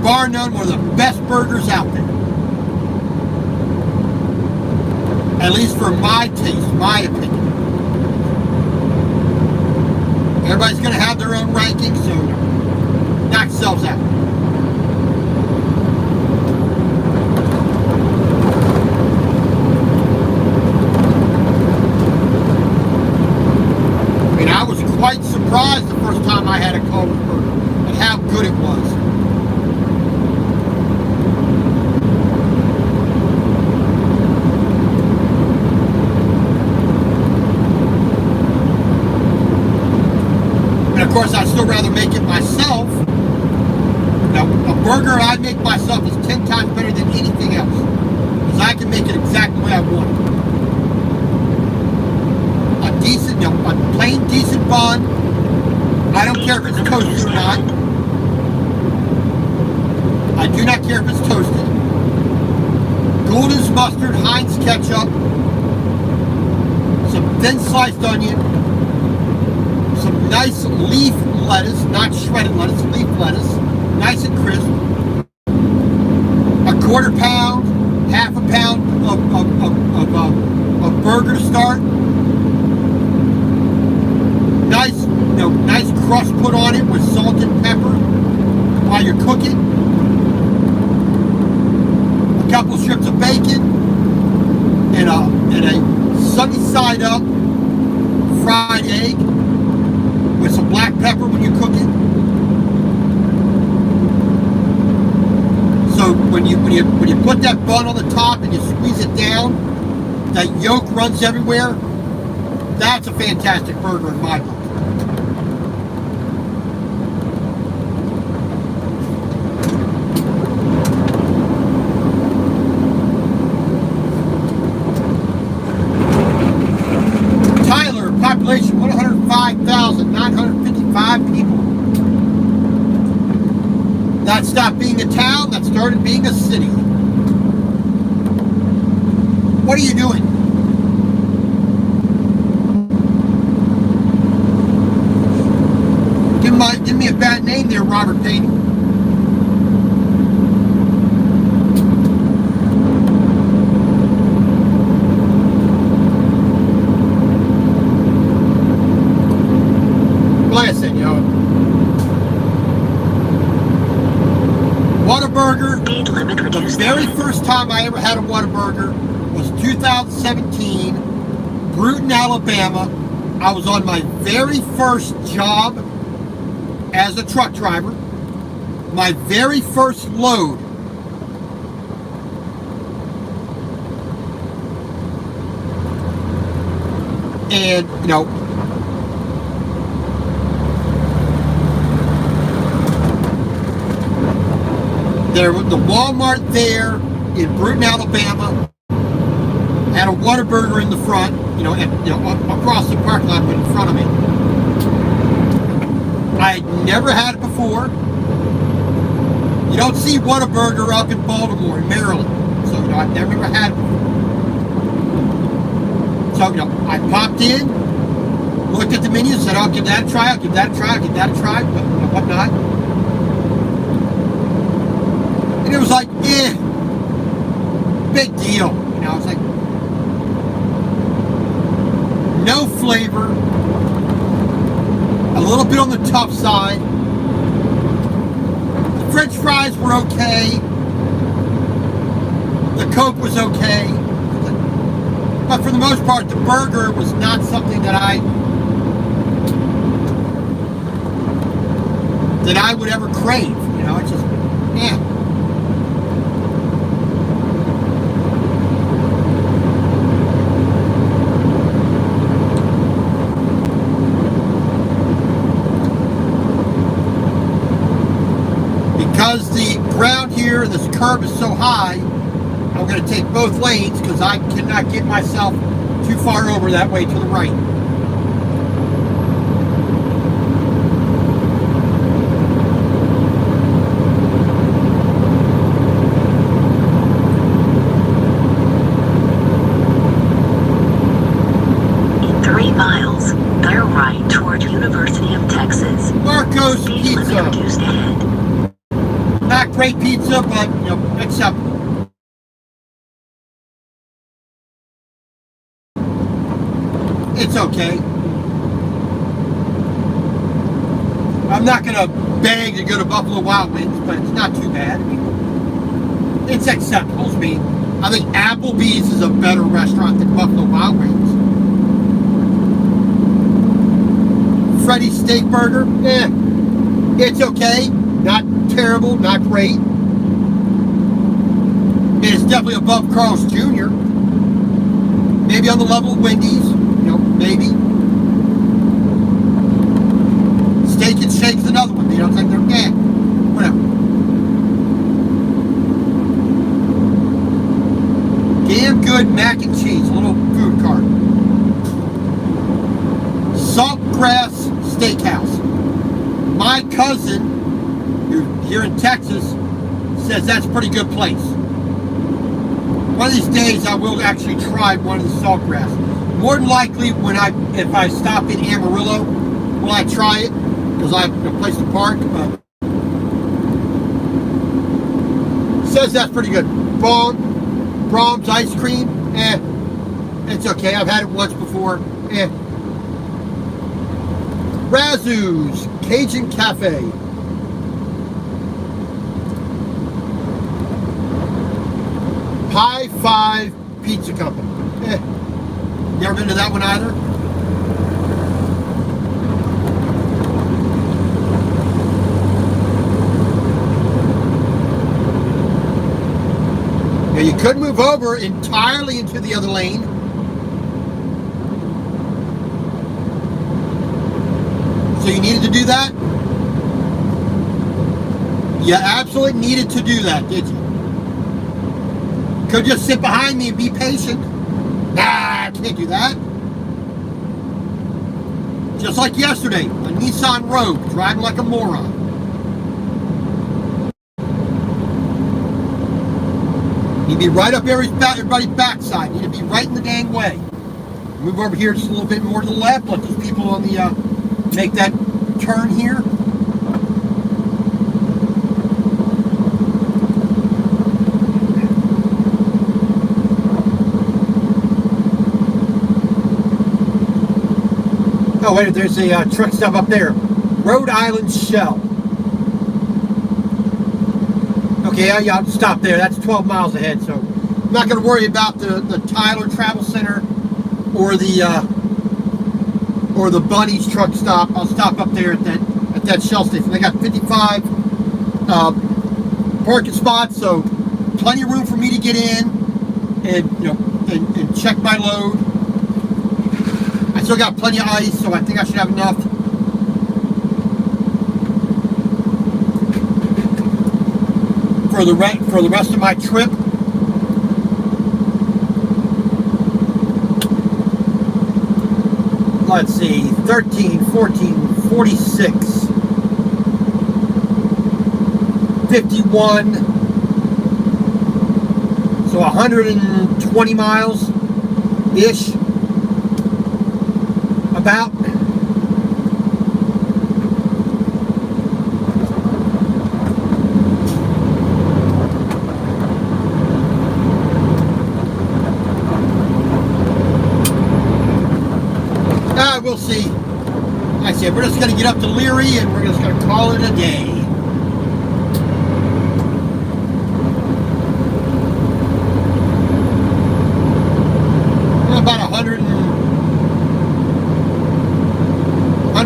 Bar none, one of the best burgers out there. At least for my taste, my opinion. Everybody's going to have their own rankings, so knock yourselves out. I mean, I was quite surprised the first time I had a Culver's burger and how good it was. Of course, I'd still rather make it myself. Now, a burger I make myself is 10 times better than anything else. Because I can make it exactly the way I want it. A decent, a plain decent bun, I don't care if it's toasted or not. I do not care if it's toasted. Gouda's mustard, Heinz ketchup, some thin sliced onion, some nice leaf lettuce, not shredded lettuce, leaf lettuce, nice and crisp. A quarter pound, half a pound of burger to start. Nice, nice crust put on it with salt and pepper while you're cooking. A couple strips of bacon and a sunny side up fried egg with some black pepper when you cook it. So when you put that bun on the top and you squeeze it down, that yolk runs everywhere. That's a fantastic burger in my book. Tyler, population 105,955 people. That stopped being a town, that started being a city. What are you doing? Give me a bad name there, Robert Payne. Blessing, yo. Whataburger.
Speed limit
The
reduced.
very first time I ever had a Whataburger was 2017, Bruton, Alabama. I was on my very first job as a truck driver. My very first load. And, there was the Walmart there in Bruton, Alabama, had a Whataburger in the front, across the parking lot, but in front of me. I had never had it before. You don't see Whataburger up in Baltimore, in Maryland. So, I've never had it before. So, I popped in, looked at the menu, said, I'll give that a try, I'll give that a try, I'll give that a try, but whatnot. And it was like, big deal. I was like, no flavor, a little bit on the tough side. The French fries were okay. The Coke was okay. But for the most part, the burger was not something that I would ever crave. It's just, Because the ground here, this curb is so high, I'm going to take both lanes because I cannot get myself too far over that way to the right.
In 3 miles, bear right toward University of Texas.
Marco's
Speed limit
Pizza.
reduced ahead.
Not great pizza, but acceptable. It's okay. I'm not gonna beg to go to Buffalo Wild Wings, but it's not too bad. It's acceptable. I think Applebee's is a better restaurant than Buffalo Wild Wings. Freddy's Steak Burger, it's okay. Not terrible, not great. It's definitely above Carl's Jr. Maybe on the level of Wendy's, maybe. Steak and Shake's another one. It's like they're whatever. Damn good mac and cheese, a little food cart. Saltgrass Steakhouse. cousin, who's here in Texas, says that's a pretty good place. One of these days, I will actually try one of the saltgrass. More than likely, if I stop in Amarillo, will I try it? Because I have a place to park. But says that's pretty good. Brahms ice cream, it's okay. I've had it once before. Razoo's Cajun Cafe. Pie 5 Pizza Company. Never been to that one either. Now you could move over entirely into the other lane. So you needed to do that? You absolutely needed to do that, did you? Could just sit behind me and be patient. Nah, I can't do that. Just like yesterday, a Nissan Rogue, driving like a moron. You need to be right up everybody's backside. You need to be right in the dang way. Move over here just a little bit more to the left. Let those people on the make that turn here. Oh wait, there's a truck stop up there. Rhode Island Shell. Okay, yeah, I'll stop there. That's 12 miles ahead, so I'm not going to worry about the Tyler Travel Center or the Bunny's truck stop. I'll stop up there at that Shell station. They got 55 parking spots, so plenty of room for me to get in and and check my load. I still got plenty of ice, so I think I should have enough. For the rest of my trip. Let's see, 13, 14, 46, 51, so 120 miles-ish, about. We'll see. Like I said, we're just going to get up to Leary and we're just going to call it a day. About 100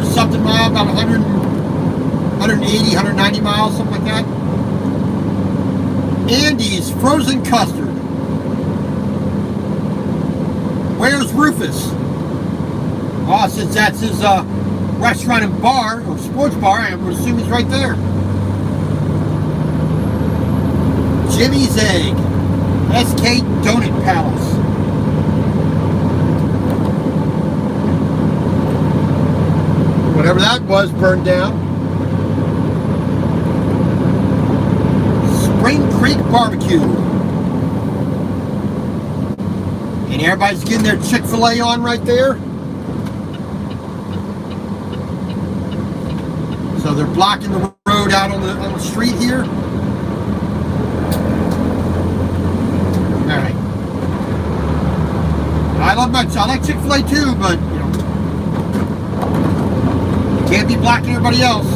something miles, about 100, 180, 190 miles, something like that. Andy's Frozen Custard. Where's Rufus? Well, since that's his restaurant and bar, or sports bar, I would assume he's right there. Jimmy's Egg. SK Donut Palace. Whatever that was burned down. Spring Creek Barbecue. And everybody's getting their Chick-fil-A on right there. So they're blocking the road out on the street here. All right. I like Chick-fil-A too, but you can't be blocking everybody else.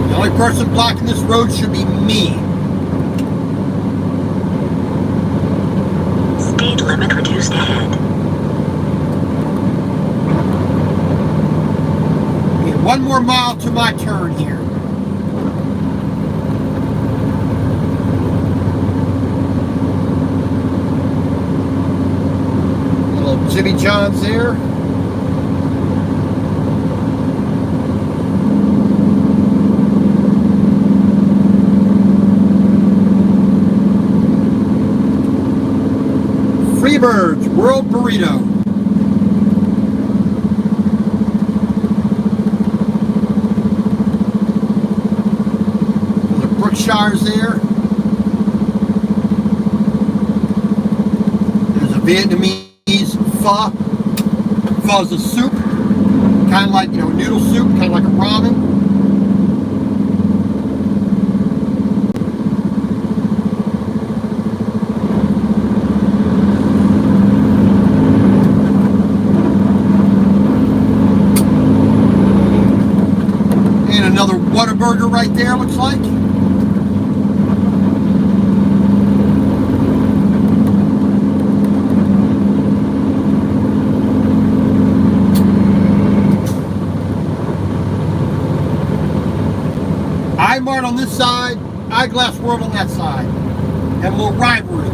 The only person blocking this road should be me.
Speed limit reduced ahead.
Okay, one more mile to my turn here. Little Jimmy John's there. burrito. The Brookshire's there. There's a Vietnamese pho. Pho is a soup, kind of like, noodle soup, kind of like a ramen. Another Whataburger right there, looks like. iMart on this side, Eyeglass World on that side. And a little rivalry.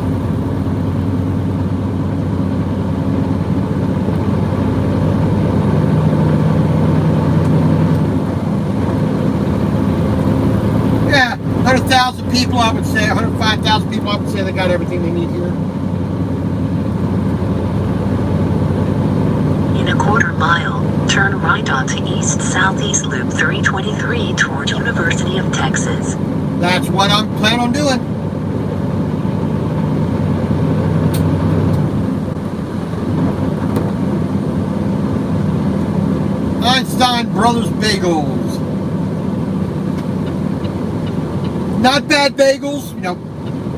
Yeah, 100,000 people, I would say, 105,000 people, I would say they got everything they need here.
In a quarter mile, turn right onto East Southeast Loop 323 toward University of Texas.
That's what I'm planning on doing. Einstein Brothers Bagels. Not bad bagels.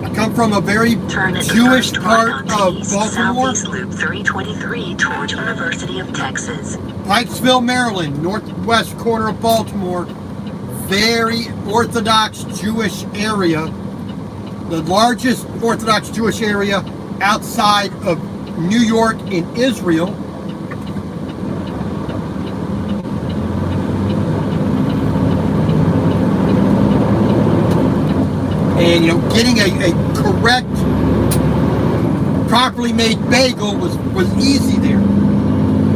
I come from a very
Turn at the
Jewish
first
part
right onto
of
East
Baltimore.
Southeast Loop 323 toward University of Texas.
Pikesville, Maryland, northwest corner of Baltimore. Very Orthodox Jewish area. The largest Orthodox Jewish area outside of New York in Israel. And getting a correct, properly made bagel was easy there.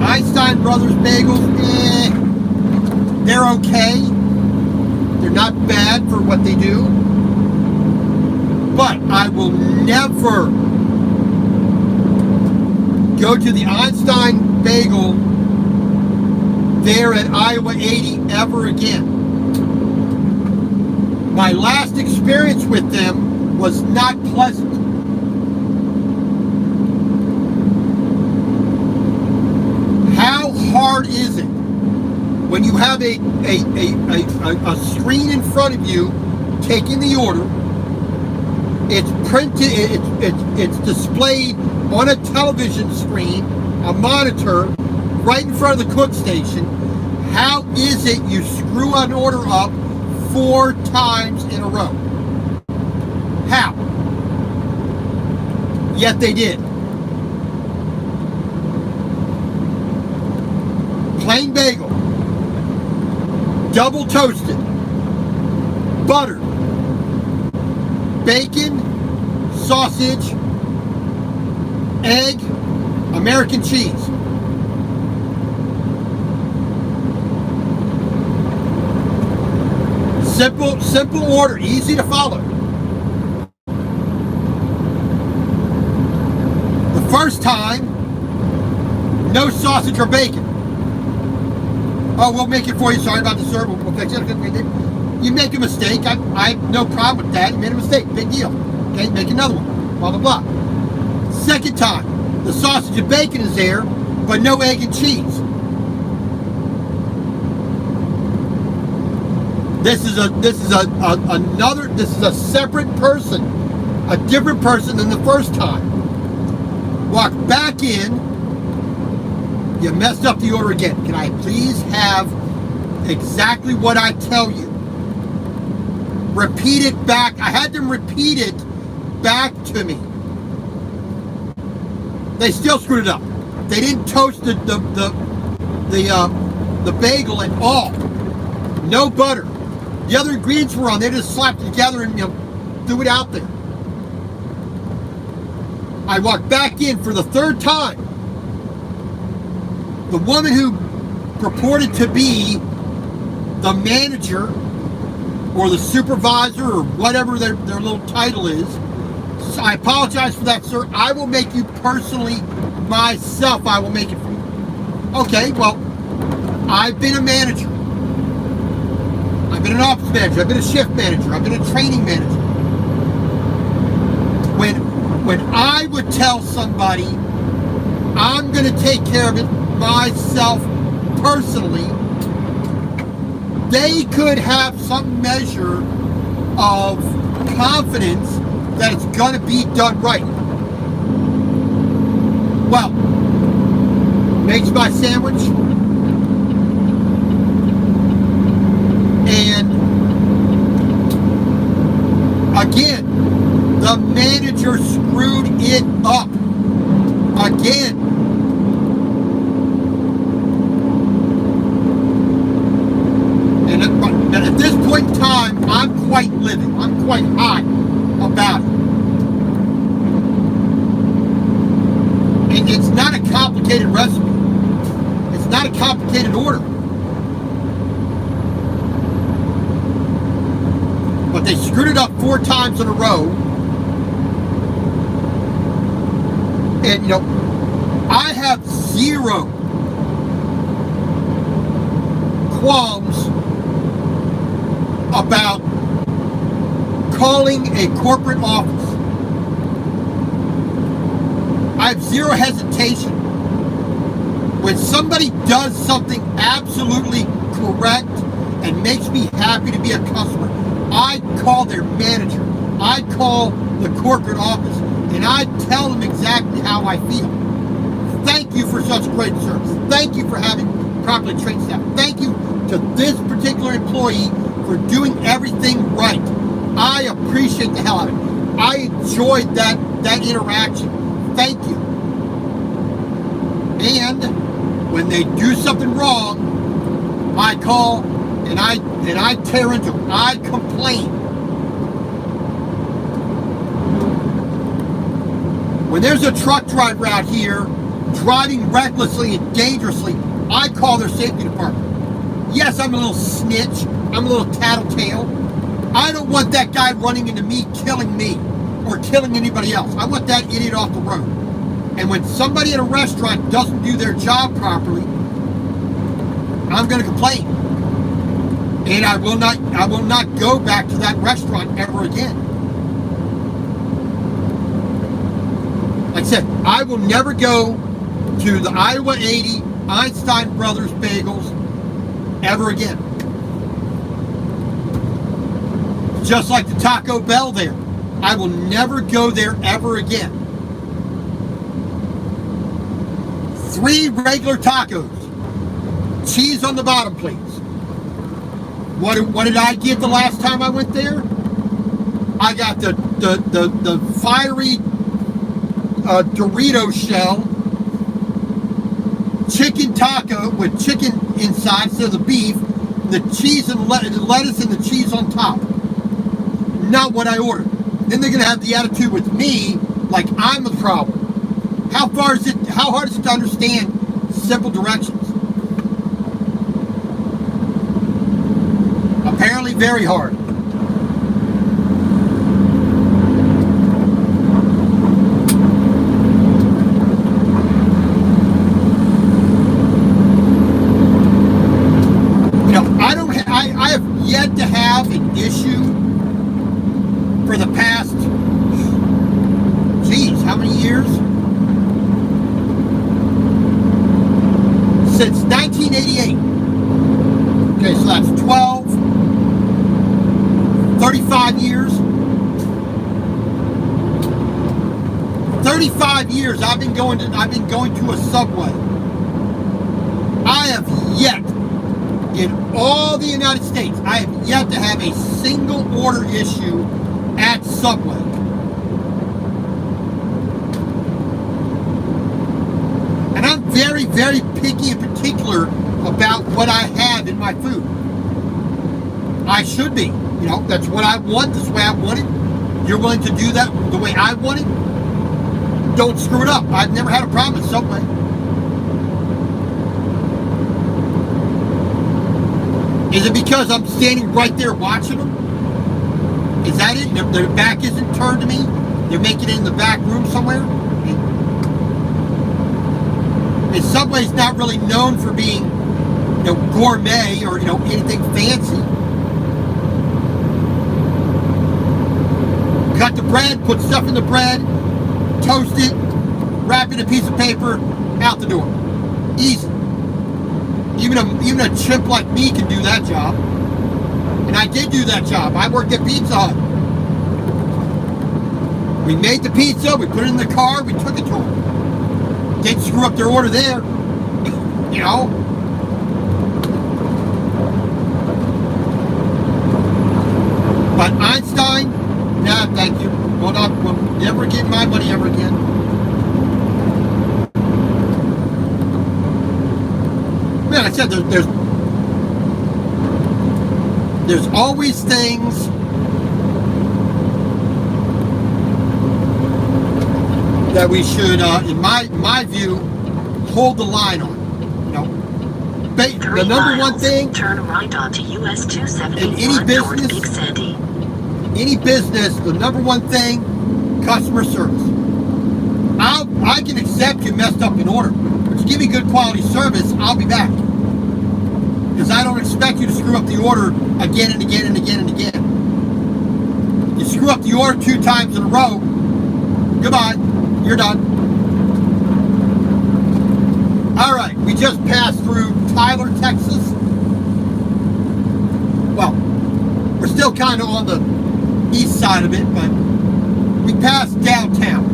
Einstein Brothers Bagels, they're okay. They're not bad for what they do. But I will never go to the Einstein Bagel there at Iowa 80 ever again. My last experience with them was not pleasant. How hard is it when you have a screen in front of you taking the order? It's printed, it's displayed on a television screen, a monitor, right in front of the cook station. How is it you screw an order up 4 times in a row? How? Yet they did. Plain bagel, double toasted, butter, bacon, sausage, egg, American cheese. Simple order, easy to follow. The first time, no sausage or bacon. Oh, we'll make it for you. Sorry about the sir. We'll fix it. You make a mistake. I have no problem with that. You made a mistake. Big deal. Okay, make another one. Blah, blah, blah. Second time, the sausage and bacon is there, but no egg and cheese. This is a separate person, a different person than the first time. Walk back in. You messed up the order again. Can I please have exactly what I tell you? Repeat it back. I had them repeat it back to me. They still screwed it up. They didn't toast the bagel at all. No butter. The other ingredients were on. They just slapped it together and threw it out there. I walked back in for the third time. The woman who purported to be the manager or the supervisor or whatever their little title is. So I apologize for that, sir. I will make you personally myself, I will make it for you. Okay, well, I've been a manager. I've been an office manager. I've been a shift manager. I've been a training manager. When I would tell somebody I'm going to take care of it myself personally, they could have some measure of confidence that it's going to be done right. Well, makes my sandwich, and again, the manager screwed it up again. And at this point in time, I'm quite livid. I'm quite hot about it. And it's not a complicated recipe. It's not a complicated order. But they screwed it up 4 times in a row. And, you know, I have zero qualms about calling a corporate office. I have zero hesitation. When somebody does something absolutely correct and makes me happy to be a customer, I call their manager. I call the corporate office and I tell them exactly how I feel. Thank you for such great service. Thank you for having properly trained staff. Thank you to this particular employee for doing everything right. I appreciate the hell out of it. I enjoyed that interaction. Thank you. And when they do something wrong, I call and I tear into them. I complain. When there's a truck driver out here driving recklessly and dangerously, I call their safety department. Yes, I'm a little snitch. I'm a little tattletale. I don't want that guy running into me, killing me, or killing anybody else. I want that idiot off the road. And when somebody at a restaurant doesn't do their job properly, I'm going to complain. And I will not go back to that restaurant ever again. Like I said, I will never go to the Iowa 80 Einstein Brothers Bagels ever again. Just like the Taco Bell there. I will never go there ever again. 3 regular tacos. Cheese on the bottom, please. What did I get the last time I went there? I got the fiery Dorito shell, chicken taco with chicken inside instead of the beef, the cheese and the lettuce and the cheese on top. Not what I ordered. Then they're gonna have the attitude with me like I'm the problem. How hard is it to understand simple directions? Apparently very hard. You know, I have yet to have an issue for the past, geez, how many years? Since 1988. Okay, so that's 35 years. 35 years I've been going to a Subway. I have yet, in all the United States, I have yet to have a single order issue at Subway. And I'm very, very picky and particular about what I have in my food. I should be. You know, that's what I want. That's the way I want it. You're willing to do that the way I want it? Don't screw it up. I've never had a problem at Subway. Is it because I'm standing right there watching them? Is that it? Their back isn't turned to me? They're making it in the back room somewhere? mean, Subway's not really known for being, gourmet or, anything fancy. Cut the bread, put stuff in the bread, toast it, wrap it in a piece of paper, out the door. Easy. Even a chimp like me can do that job. And I did do that job. I worked at Pizza Hut. We made the pizza, we put it in the car, we took it to them. Didn't screw up their order there. But Einstein, nah, thank you. We'll never get my money ever again. Man, I said there's always things that we should, in my view, hold the line on. The number one thing,
turn right onto US 271
in any
towards
business,
Big Sandy.
the number one thing, customer service. I can accept you messed up an order, but you give me good quality service, I'll be back. Because I don't expect you to screw up the order again and again and again and again. You screw up the order 2 times in a row, goodbye, you're done. All right, we just passed through Tyler, Texas. Well, we're still kind of on the east side of it, but we passed downtown.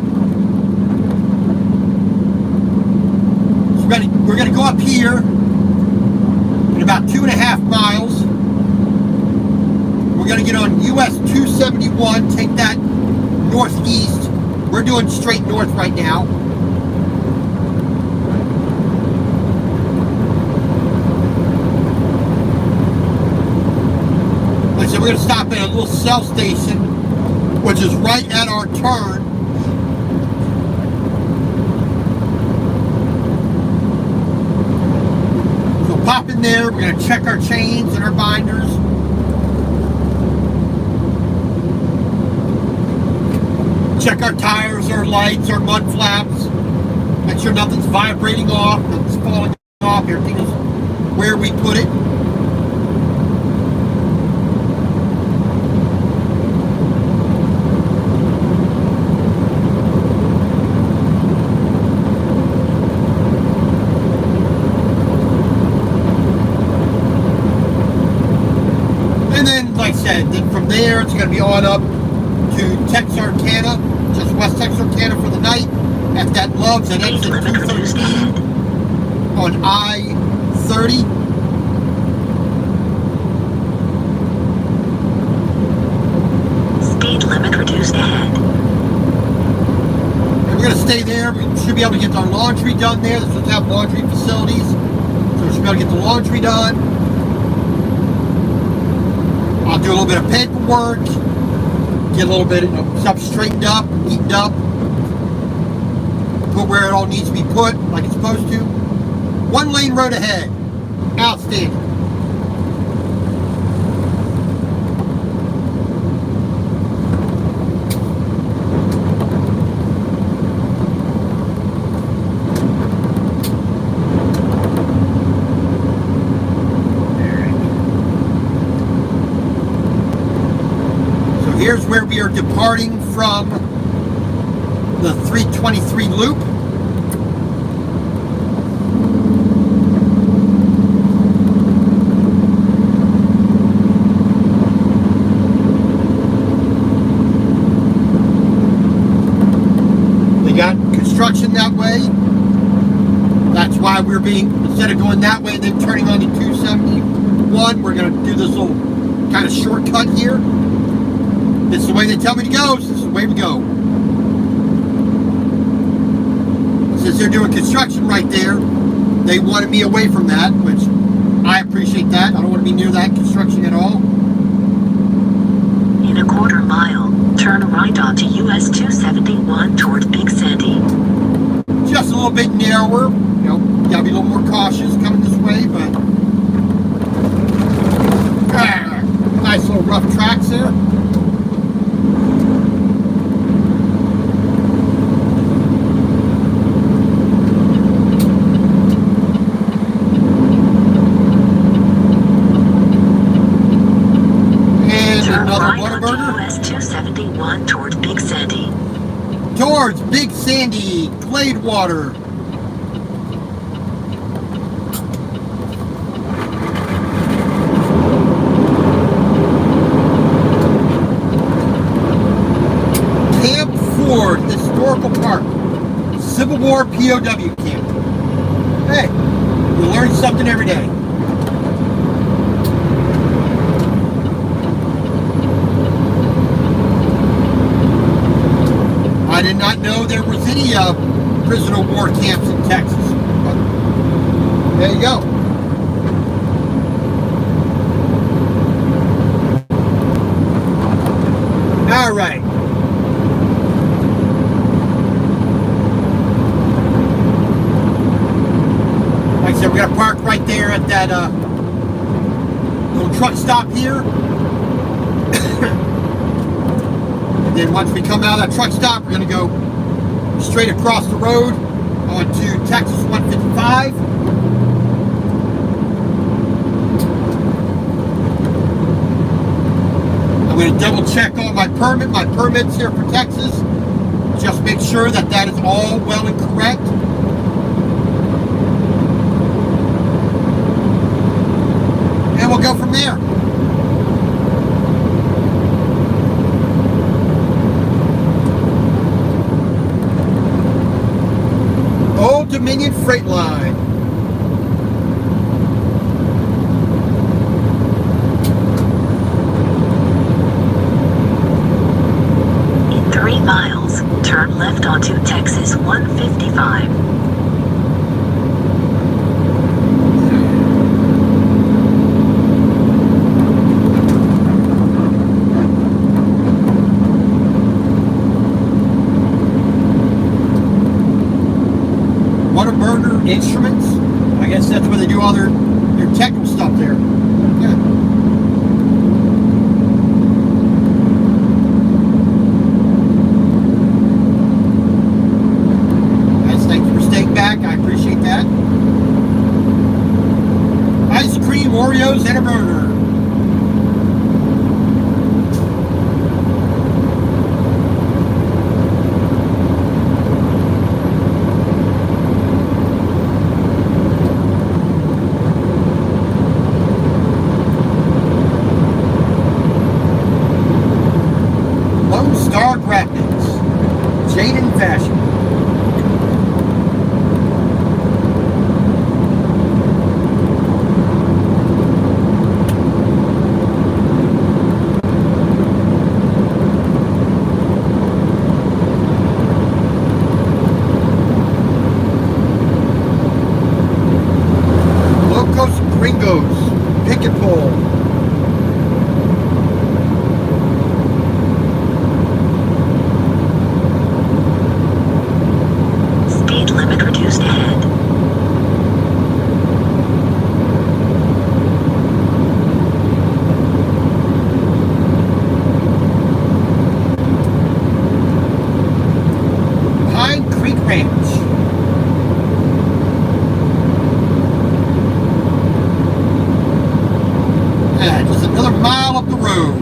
So we're gonna go up here in about 2.5 miles. We're gonna get on US 271, take that northeast. We're doing straight north right now. So we're going to stop at a little cell station, which is right at our turn. So pop in there, we're going to check our chains and our binders. Check our tires, our lights, our mud flaps. Make sure nothing's vibrating off, nothing's falling off, everything is where we put it. Then from there, it's going to be on up to Texarkana, just West Texarkana for the night, at that Love's at exit 213 on I-30.
Speed limit reduced ahead.
And we're going to stay there. We should be able to get our laundry done there. This does have laundry facilities, so we should be able to get the laundry done. I'll do a little bit of paperwork, get a little bit of stuff straightened up, neatened up, put where it all needs to be put, like it's supposed to. 1 lane road ahead. Outstanding. Here's where we are departing from the 323 loop. They got construction that way. That's why we're instead of going that way, then turning on to 271, we're going to do this little kind of shortcut here. This is the way they tell me to go, so this is the way we go. Since they're doing construction right there, they wanted me away from that, which I appreciate that. I don't want to be near that construction at all.
In a 1/4 mile, turn right onto US 271 towards Big Sandy.
Just a little bit narrower. You gotta be a little more cautious coming this way, but nice little rough tracks there. Gladewater. Camp Ford Historical Park, Civil War POW camp. Hey, you learn something every day. I did not know there was any prisoner of war camps in Texas. But there you go. All right. Like I said, we're going to park right there at that little truck stop here. And then once we come out of that truck stop, we're going to go straight across the road onto Texas 155. I'm going to double check all my permits here for Texas. Just make sure that that is all well and correct. And we'll go from there. Old Dominion Freight Line.
In 3 miles, turn left onto Texas 155.
Whataburger Instruments. I guess that's where they do all their technical stuff there. Yeah. Guys, thank you for staying back. I appreciate that. Ice cream, Oreos, and a burger. Star Rapids, Jaden Fashion. Locos Gringos, Pick and Pull.
Limit reduced ahead.
Pine Creek Ranch. Yeah, just another mile up the road.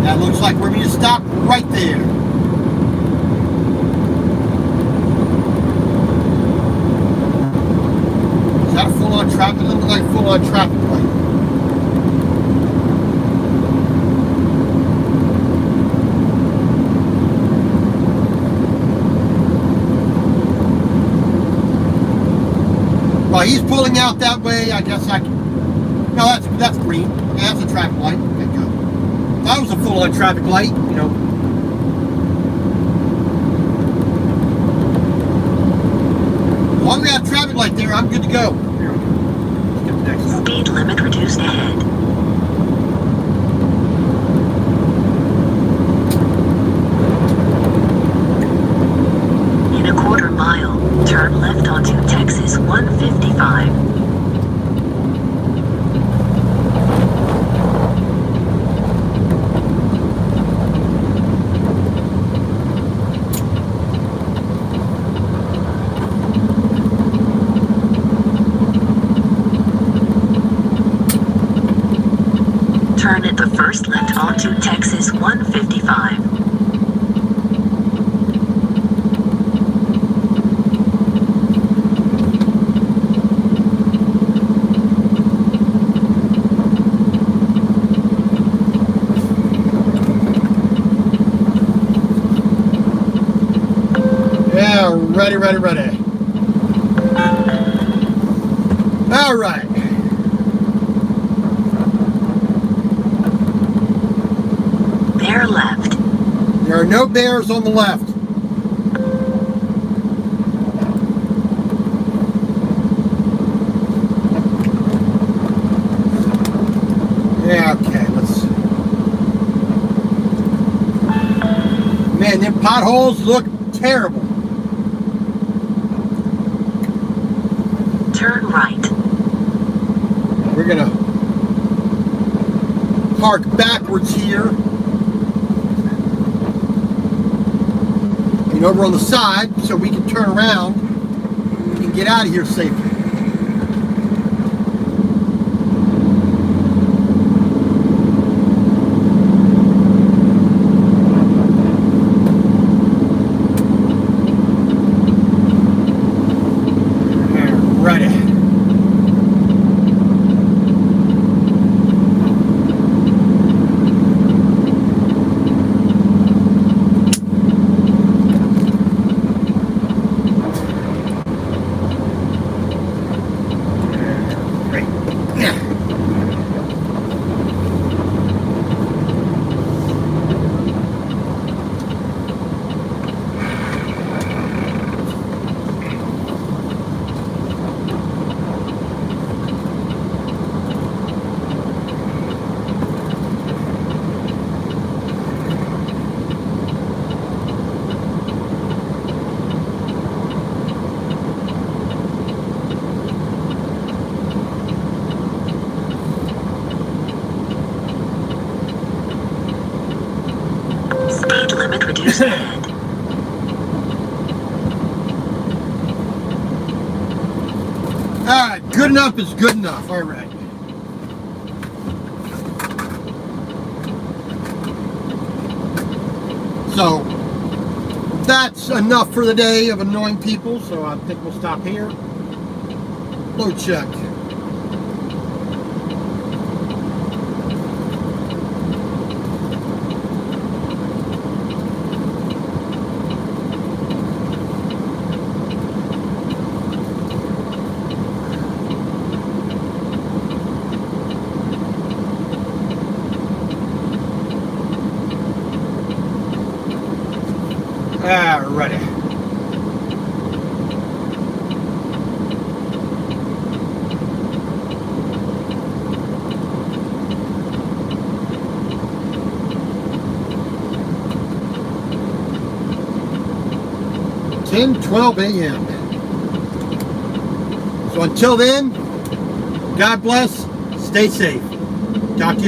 That looks like we're going to stop right there. Full-on traffic, it looks like full-on traffic light. Well, he's pulling out that way. I guess I can. No, that's green. Yeah, that's a traffic light. Okay, good. That was a full-on traffic light. You know. As long as we have traffic light there, I'm good to go.
Speed limit reduced ahead. In a quarter mile, turn left onto Texas 155. Turn at the first left onto Texas 155.
Ready. All right.
Bear left.
There are no bears on the left. Yeah, okay, let's... Man, them potholes look terrible.
Turn right.
We're gonna park backwards here. And over on the side so we can turn around and get out of here safely. Ready.
Speed limit reduced ahead.
Alright, good enough is good enough. Alright. So, that's enough for the day of annoying people, so I think we'll stop here. Load check. Alrighty. (10:12 a.m.) So until then, God bless, stay safe. Talk to you later.